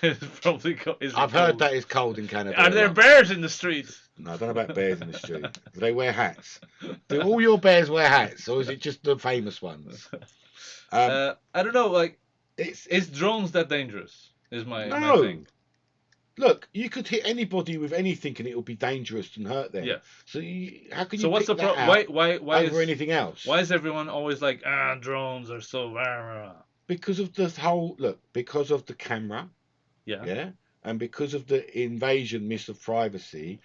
It's probably cold. I've heard that it's cold in Canada. Are there bears in the streets? No, I don't know about bears in the street. Do they wear hats? Do all your bears wear hats, or is it just the famous ones? I don't know. Like, is drones that dangerous? Is my thing. Look, you could hit anybody with anything and it will be dangerous and hurt them. Yeah. So how can you? So what's the problem? Why over anything else? Why is everyone always like, drones are so? Because of the whole because of the camera. Yeah. Yeah. And because of the invasion myth of privacy.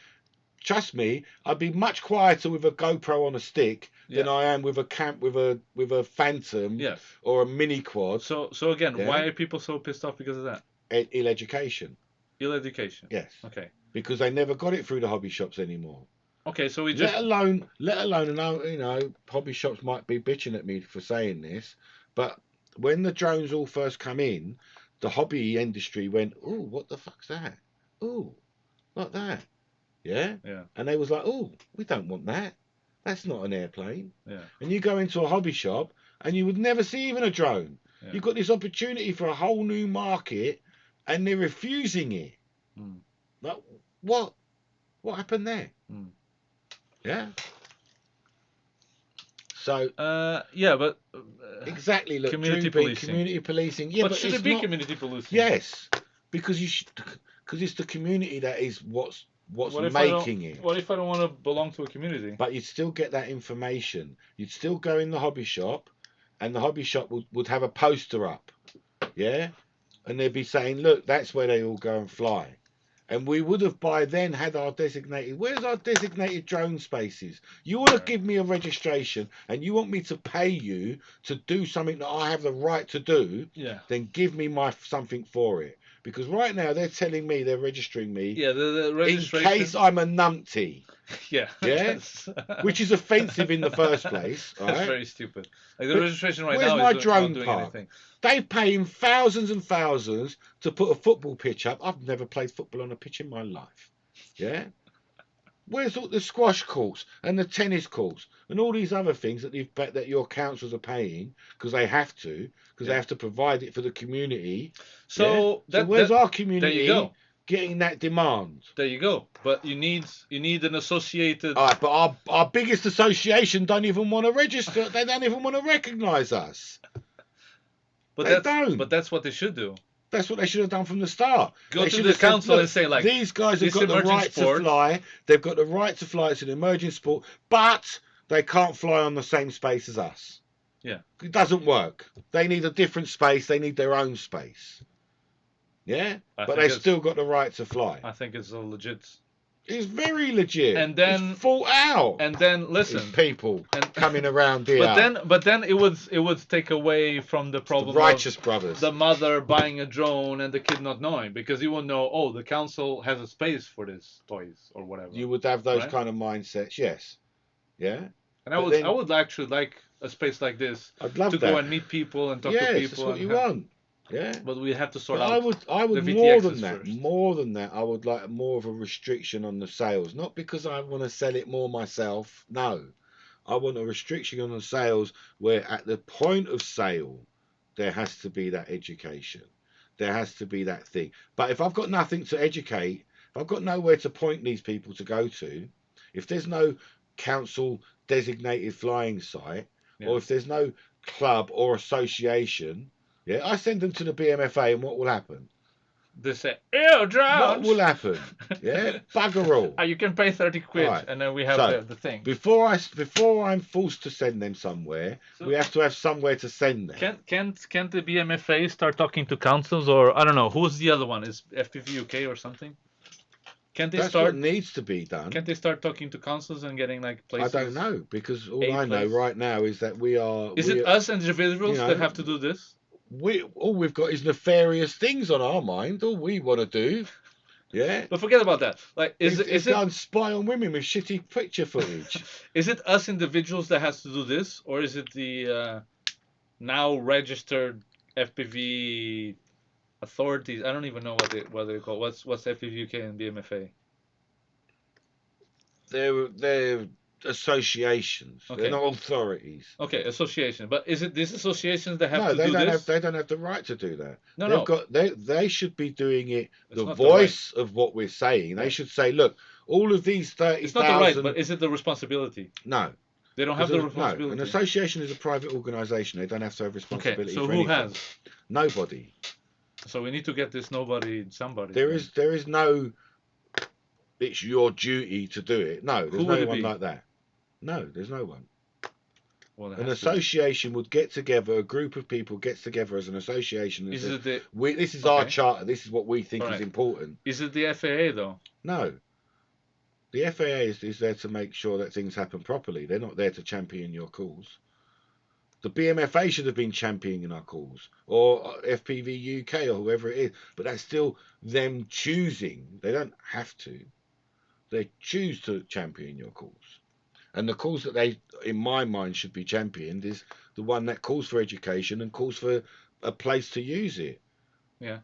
Trust me, I'd be much quieter with a GoPro on a stick than I am with a Phantom or a mini quad. So again, why are people so pissed off because of that? Ill education. Ill education. Yes. Okay. Because they never got it through the hobby shops anymore. Okay, so we just let alone, and hobby shops might be bitching at me for saying this, but when the drones all first come in, the hobby industry went, "Oh, what the fuck's that? Oh, like that." Yeah? Yeah. And they was like, "Oh, we don't want that. That's not an airplane." Yeah. And you go into a hobby shop and you would never see even a drone. Yeah. You've got this opportunity for a whole new market and they're refusing it. Like, what happened there? Yeah. So but exactly. Look, community policing. Community policing. Yeah, but should it be community policing? Yes, because you should. Because it's the community that is what's What if making it. What if I don't want to belong to a community? But you'd still get that information. You'd still go in the hobby shop, and the hobby shop would have a poster up, yeah, and they'd be saying, look, that's where they all go and fly. And we would have by then had our designated. Where's our designated drone spaces? You want to give me a registration, and you want me to pay you to do something that I have the right to do. Yeah. Then give me my something for it. Because right now they're telling me they're registering me. Yeah, the registration. In case I'm a numpty. Yeah. Yeah. Which is offensive in the first place. That's right? very stupid. Like the registration right where's now my is drone not doing park? anything. They're paying thousands and thousands to put a football pitch up. I've never played football on a pitch in my life. Yeah. Where's all the squash courts and the tennis courts and all these other things that your councils are paying because they have to provide it for the community. So, where's our community? There you go. Getting that demand. There you go. But you need an associated. All right, but our biggest association don't even want to register. They don't even want to recognise us. But they don't. But that's what they should do. That's what they should have done from the start. Go to the council and say, like, these guys have got the right to fly. They've got the right to fly. It's an emerging sport, but they can't fly on the same space as us. Yeah. It doesn't work. They need a different space. They need their own space. Yeah? But they've still got the right to fly. I think it's legit. It's very legit. And then it's thought out. And then listen, these people coming around here. But then it would take away from the problem. The righteous brothers. The mother buying a drone and the kid not knowing, because you won't know. Oh, the council has a space for this toys or whatever. You would have those kind of mindsets, yes. Yeah. And I would actually like a space like this. I'd love to go and meet people and talk to people. Yes, that's what you want. Yeah, but we have to sort out. I would more than that. First. More than that, I would like more of a restriction on the sales. Not because I want to sell it more myself. No, I want a restriction on the sales where at the point of sale, there has to be that education. There has to be that thing. But if I've got nothing to educate, if I've got nowhere to point these people to go to, if there's no council designated flying site, or if there's no club or association. Yeah, I send them to the BMFA, and what will happen? They say, ew, drones! What will happen? Yeah, bugger all. You can pay 30 quid, right. And then we have the thing. Before I'm forced to send them somewhere, we have to have somewhere to send them. Can't the BMFA start talking to councils, or I don't know, who's the other one? Is FPV UK or something? Can't they That's what needs to be done. Can't they start talking to councils and getting like places? I don't know, because all I know right now is that we are... Is it us individuals that have to do this? All we've got is nefarious things on our mind. All we want to do, yeah. But forget about that. Like, is it go and spy on women with shitty picture footage? Is it us individuals that has to do this, or is it the now registered FPV authorities? I don't even know what they call. What's FPV UK and BMFA? They're associations. Okay. They're not authorities. Okay, association. But is it these associations that have to do this? They don't have the right to do that. No. They should be doing it. The voice of what we're saying. They should say, look, all of these 30,000. It's not the right, but is it the responsibility? No. They don't have the responsibility. No. An association is a private organisation. They don't have to have responsibility. Okay, so for who anything. has? Nobody. So we need to get this somebody. There is no. It's your duty to do it. No, there's no one like that. No, there's no one. Well, an association would get together, a group of people gets together as an association. And says, this is our charter, this is what we think is important. Is it the FAA though? No. The FAA is there to make sure that things happen properly. They're not there to champion your cause. The BMFA should have been championing our cause, or FPV UK, or whoever it is. But that's still them choosing. They don't have to. They choose to champion your cause. And the cause that they, in my mind, should be championed is the one that calls for education and calls for a place to use it. Yeah.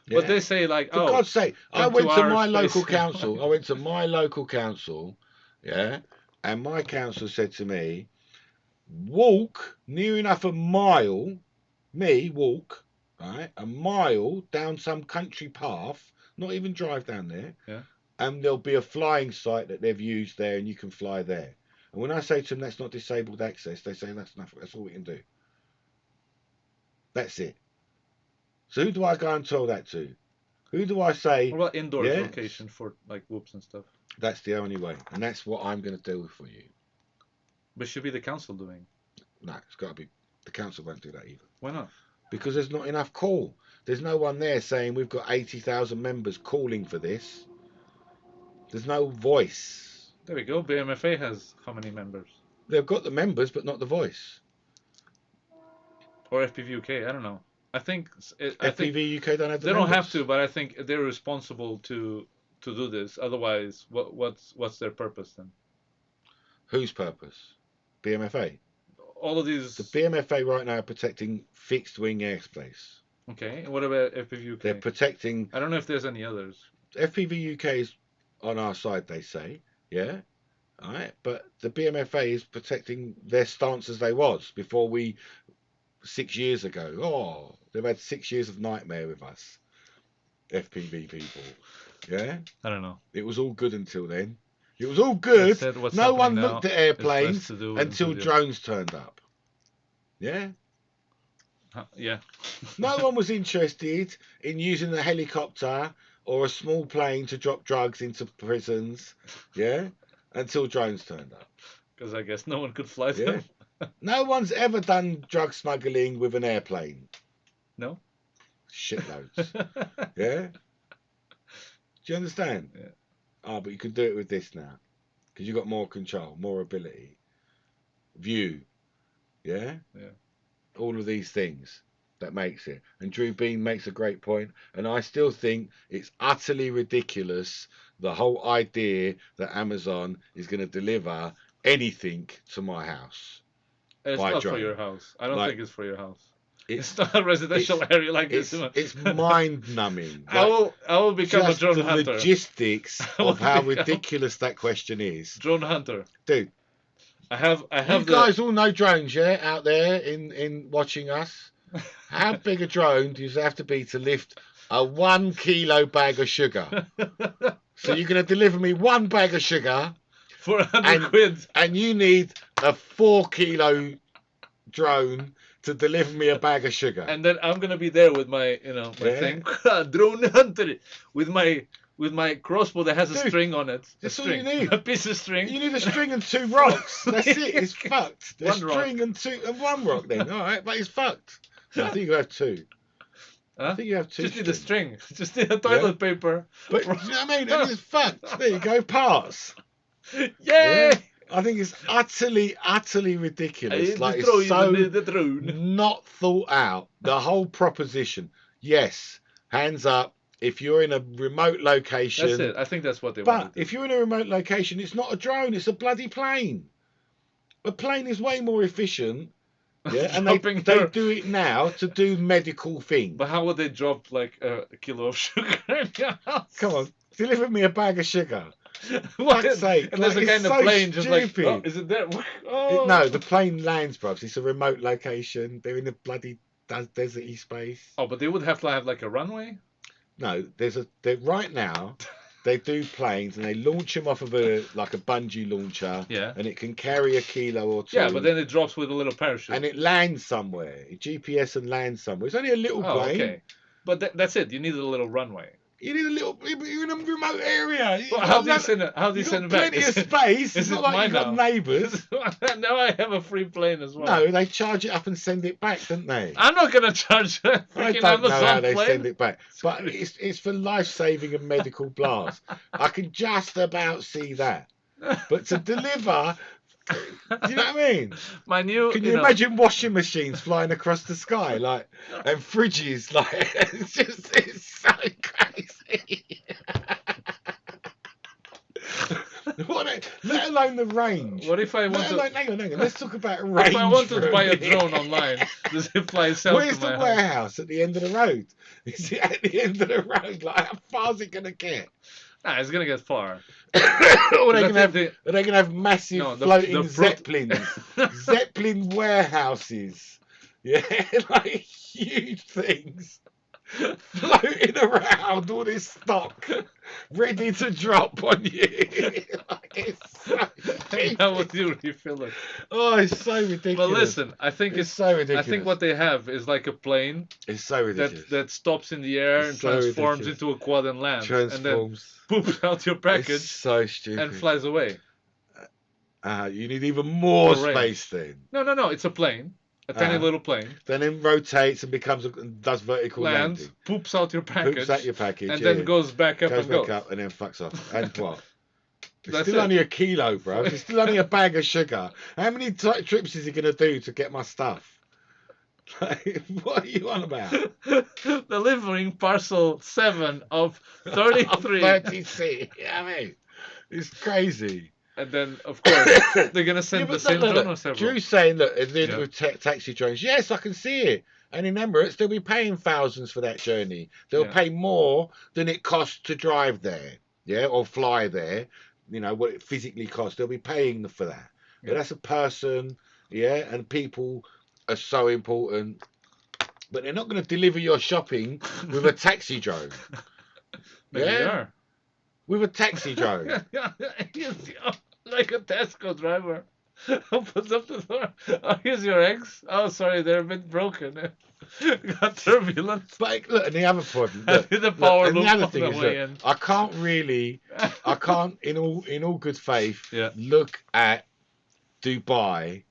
But they say, like, for God's sake, I went to my local council. I went to my local council, yeah, and my council said to me, walk near enough a mile, walk, right, a mile down some country path, not even drive down there. Yeah. And there'll be a flying site that they've used there, and you can fly there. And when I say to them that's not disabled access, they say that's nothing. That's all we can do. That's it. So who do I go and tell that to? Who do I say? What about indoor yes, location for like whoops and stuff? That's the only way, and that's what I'm going to do for you. But should be the council doing. No, it's got to be. The council won't do that either. Why not? Because there's not enough call. There's no one there saying we've got 80,000 members calling for this. There's no voice. There we go. BMFA has how many members? They've got the members, but not the voice. Or FPV UK, I don't know. I think FPV UK don't have the They members. don't have to, but I think they're responsible to do this. Otherwise, what's their purpose then? Whose purpose? BMFA. All of these. The BMFA right now are protecting fixed wing airspace. Okay. And what about FPV UK? They're protecting. I don't know if there's any others. FPV UK is on our side, they say. Yeah. All right. But the BMFA is protecting their stance as they was before 6 years ago. Oh, they've had 6 years of nightmare with us. FPV people. Yeah. I don't know. It was all good until then. It was all good. No one looked at airplanes until drones turned up. Yeah? Yeah. No one was interested in using a helicopter or a small plane to drop drugs into prisons. Yeah? Until drones turned up. Because I guess no one could fly them. Yeah. No one's ever done drug smuggling with an airplane. No? Shitloads. Yeah? Do you understand? Yeah. Oh, but you can do it with this now. Because you've got more control, more ability. View. Yeah? Yeah. All of these things that makes it. And Drew Bean makes a great point. And I still think it's utterly ridiculous, the whole idea that Amazon is going to deliver anything to my house. It's by not drone. for your house. I don't think it's for your house. It's not a residential area like it's, this. It's mind-numbing. I will become a drone hunter. The logistics of how ridiculous that question is. Drone hunter. Dude. I have you guys all know drones, yeah, out there in watching us. How big a drone does it have to be to lift a 1 kilo bag of sugar? So you're going to deliver me 1 bag of sugar for 100 quid, and you need a 4 kilo drone to deliver me a bag of sugar. And then I'm gonna be there with my, thing, drone hunter, with my crossbow that has a string on it. That's all you need. A piece of string. You need a string and 2 rocks. That's it. It's fucked. One string rock. and 1 rock then. All right, but it's fucked. No, I think you have 2. Huh? I think you have 2. Just need a string. Just need a toilet paper. But you know what I mean? It's fucked. There you go. Parts. Yay! Yeah. I think it's utterly ridiculous. Like it's so not thought out. The whole proposition. Yes, hands up. If you're in a remote location. That's it. I think that's what they want. But if you're in a remote location, it's not a drone. It's a bloody plane. A plane is way more efficient. Yeah, and they do it now to do medical things. But how would they drop like a kilo of sugar in your house? Come on, deliver me a bag of sugar. Fuck's sake. And there's a guy in the plane just like, oh, is it there? Oh. No, the plane lands, bruv. It's a remote location. They're in a bloody deserty space. Oh, but they would have to have like a runway? No, right now, they do planes and they launch them off of a bungee launcher. Yeah. And it can carry a kilo or 2. Yeah, but then it drops with a little parachute. And it lands somewhere. GPS and lands somewhere. It's only a little plane. Okay. But that's it. You need a little runway. You need a little. You're in a remote area. But how do you send it? How do you send it back? Plenty of space. It's not like you've got neighbours. Now I have a free plane as well. No, they charge it up and send it back, don't they? I'm not gonna charge a freaking I don't know how Amazon they plane. send it back, but it's for life saving and medical blast. I can just about see that, but to deliver. Do you know what I mean? Can you imagine washing machines flying across the sky and fridges it's so crazy. Let alone the range. What if I want to? Hang on. Let's talk about range. If I want to buy a drone online, does it fly itself? Where's the warehouse at the end of the road? Is it at the end of the road? How far is it gonna get? Nah, it's gonna get far. Are they gonna have massive floating Zeppelins? Zeppelin warehouses. Yeah, huge things floating around all this stock. ready to drop on you. It's so And how would you refill it? Oh, it's so ridiculous. But listen, I think it's so ridiculous. I think what they have is like a plane. It's so ridiculous. That stops in the air and transforms into a quad and lands. And then poops out your package. It's so stupid. And flies away. You need even more space then. No. It's a plane. A tiny little plane. Then it rotates and does vertical landing. Poops out your package. And then goes back up and goes. Up and then fucks off. And what? It's still only a kilo, bro. It's still only a bag of sugar. How many trips is he going to do to get my stuff? What are you on about? Delivering parcel 7 of 33. 36. Yeah, I mean, it's crazy. And then, of course, they're going to send the same drone or several. Drew's saying, look, with taxi drones, yes, I can see it. And in Emirates, they'll be paying thousands for that journey. They'll pay more than it costs to drive there, or fly there. You know, what it physically costs. They'll be paying for that. But that's a person, and people are so important. But they're not going to deliver your shopping with a taxi drone. Maybe they are. With a taxi drone. Like a Tesco driver. Opens up the door. Oh, here's your eggs. Oh, sorry, they're a bit broken. Got turbulence. But look, and the other problem. The power loop the other on thing the is, way in. I can't in all good faith, look at Dubai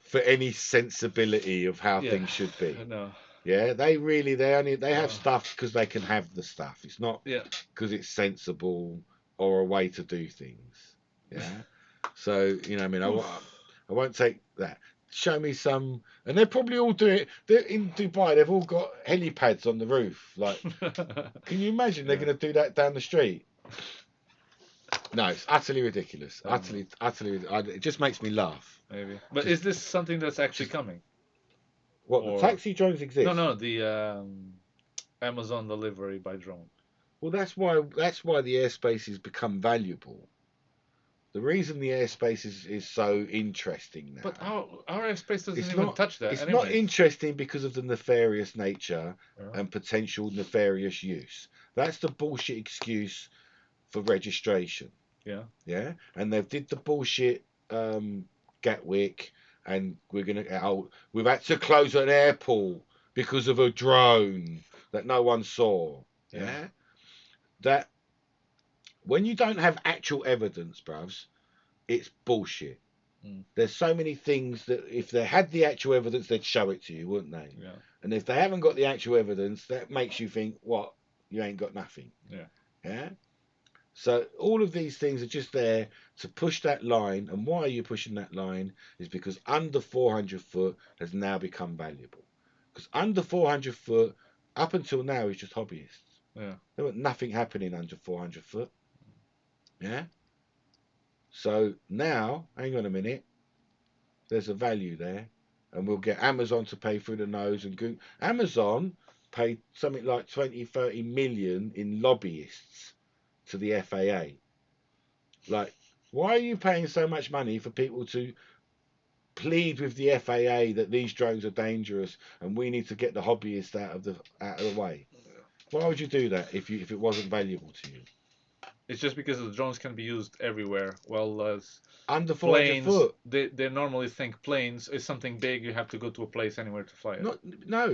for any sensibility of how things should be. No. Yeah, they have stuff because they can have the stuff. It's not because it's sensible or a way to do things. Yeah. So, I mean, I won't take that. Show me some, and they probably all do it. They're in Dubai. They've all got helipads on the roof. Like, can you imagine they're going to do that down the street? No, it's utterly ridiculous. Utterly. It just makes me laugh. Maybe. But is this something that's actually coming? What, the taxi drones exist? No, the Amazon delivery by drone. Well, that's why the airspace has become valuable. The reason the airspace is so interesting now. But our airspace doesn't even touch that. It's not interesting because of the nefarious nature and potential nefarious use. That's the bullshit excuse for registration. Yeah. Yeah. And they did the bullshit Gatwick, and we've had to close an airport because of a drone that no one saw. Yeah. That when you don't have actual evidence, bruvs, it's bullshit. There's so many things that if they had the actual evidence, they'd show it to you, wouldn't they? Yeah. And if they haven't got the actual evidence, that makes you think, what? You ain't got nothing. Yeah. Yeah. So all of these things are just there to push that line. And why are you pushing that line? Is because under 400 foot has now become valuable. Because under 400 foot, up until now, is just hobbyists. Yeah. There was nothing happening under 400 foot. Yeah. So now, hang on a minute. There's a value there, and we'll get Amazon to pay through the nose, and Google. Amazon paid something like 20-30 million in lobbyists to the FAA. Like, why are you paying so much money for people to plead with the FAA that these drones are dangerous and we need to get the hobbyists out of the way? Why would you do that if it wasn't valuable to you? It's just because the drones can be used everywhere. Well, as under 400 foot, they normally think planes is something big. You have to go to a place anywhere to fly it. No,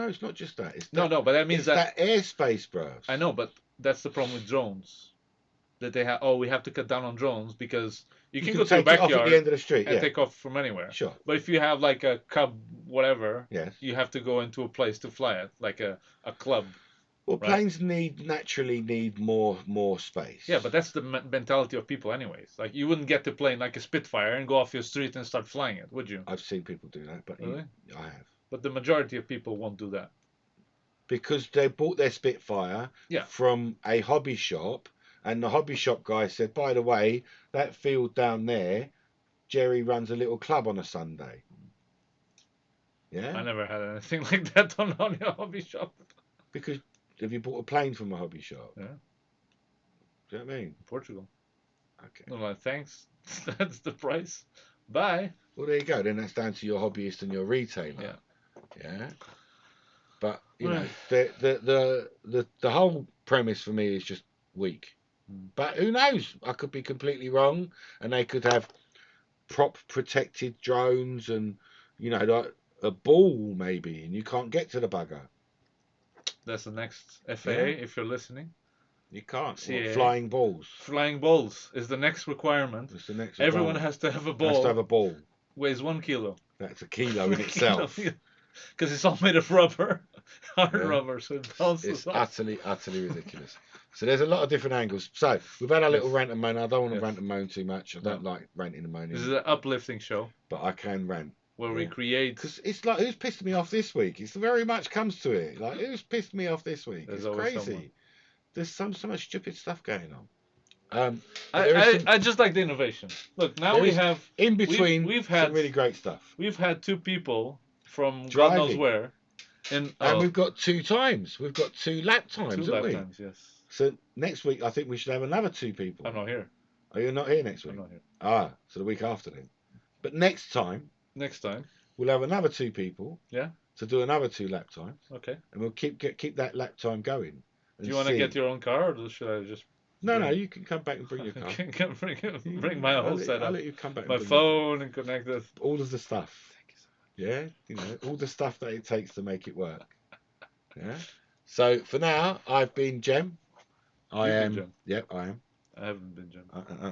it's not just that. It's no, but that means that airspace, bro. I know, but that's the problem with drones. That they have. We have to cut down on drones because you can go to the backyard off at the end of the street and take off from anywhere. Sure. But if you have like a cub, whatever, yes, you have to go into a place to fly it, like a club. Well, planes naturally need more space. Yeah, but that's the mentality of people anyways. Like, you wouldn't get the plane like a Spitfire and go off your street and start flying it, would you? I've seen people do that, but really? I have. But the majority of people won't do that. Because they bought their Spitfire from a hobby shop, and the hobby shop guy said, by the way, that field down there, Jerry runs a little club on a Sunday. Yeah? I never had anything like that on your hobby shop. Because... Have you bought a plane from a hobby shop? Yeah. Do you know what I mean? Portugal. Okay. I'm like, thanks. That's the price. Bye. Well, there you go. Then that's down to your hobbyist and your retailer. Yeah. Yeah. But you know, the whole premise for me is just week. But who knows? I could be completely wrong, and they could have prop protected drones and, you know, like a ball maybe, and you can't get to the bugger. That's the next FAA, Yeah. if you're listening. You can't. CAA. What, flying balls. Flying balls is the next requirement. That's the next Everyone requirement. has to have a ball. Has to have a ball. Weighs 1 kilo. That's a kilo in itself. Because it's all made of rubber, hard rubber, so it bounces It's off. utterly ridiculous. So there's a lot of different angles. So we've had our little rant and moan. I don't want to rant and moan too much. I don't like ranting and moaning. This is an uplifting show. But I can rant. Where we create. Because it's like, who's pissed me off this week? It's very much comes to it. Like, who's pissed me off this week? There's it's crazy. Someone. There's so much stupid stuff going on. I just like the innovation. Look, now we have in between. We've had some really great stuff. We've had 2 people from driving. God knows where, and we've got 2 times. We've got 2 lap times, 2 haven't lap we? times, yes. So next week, I think we should have another 2 people. I'm not here. Are you not here next week? I'm not here. So the week after then. But next time, we'll have another 2 people. Yeah. To do another 2 lap times. Okay. And we'll keep that lap time going. Do you want to get your own car, or should I just? No, you can come back and bring your car. bring my whole setup. I'll let you come back. My phone and connect it. All of the stuff. Thank you so much. Yeah, all the stuff that it takes to make it work. Yeah. So for now, I've been Jem. I am. Jem. Yep, I am. I haven't been Jem.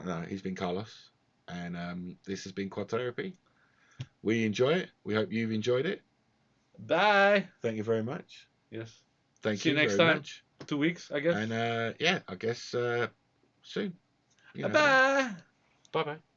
No, he's been Carlos, and this has been Quadtherapy. We enjoy it. We hope you've enjoyed it. Bye. Thank you very much. Yes. Thank See you next time. Much. 2 weeks, I guess. And I guess soon. Bye. Bye bye.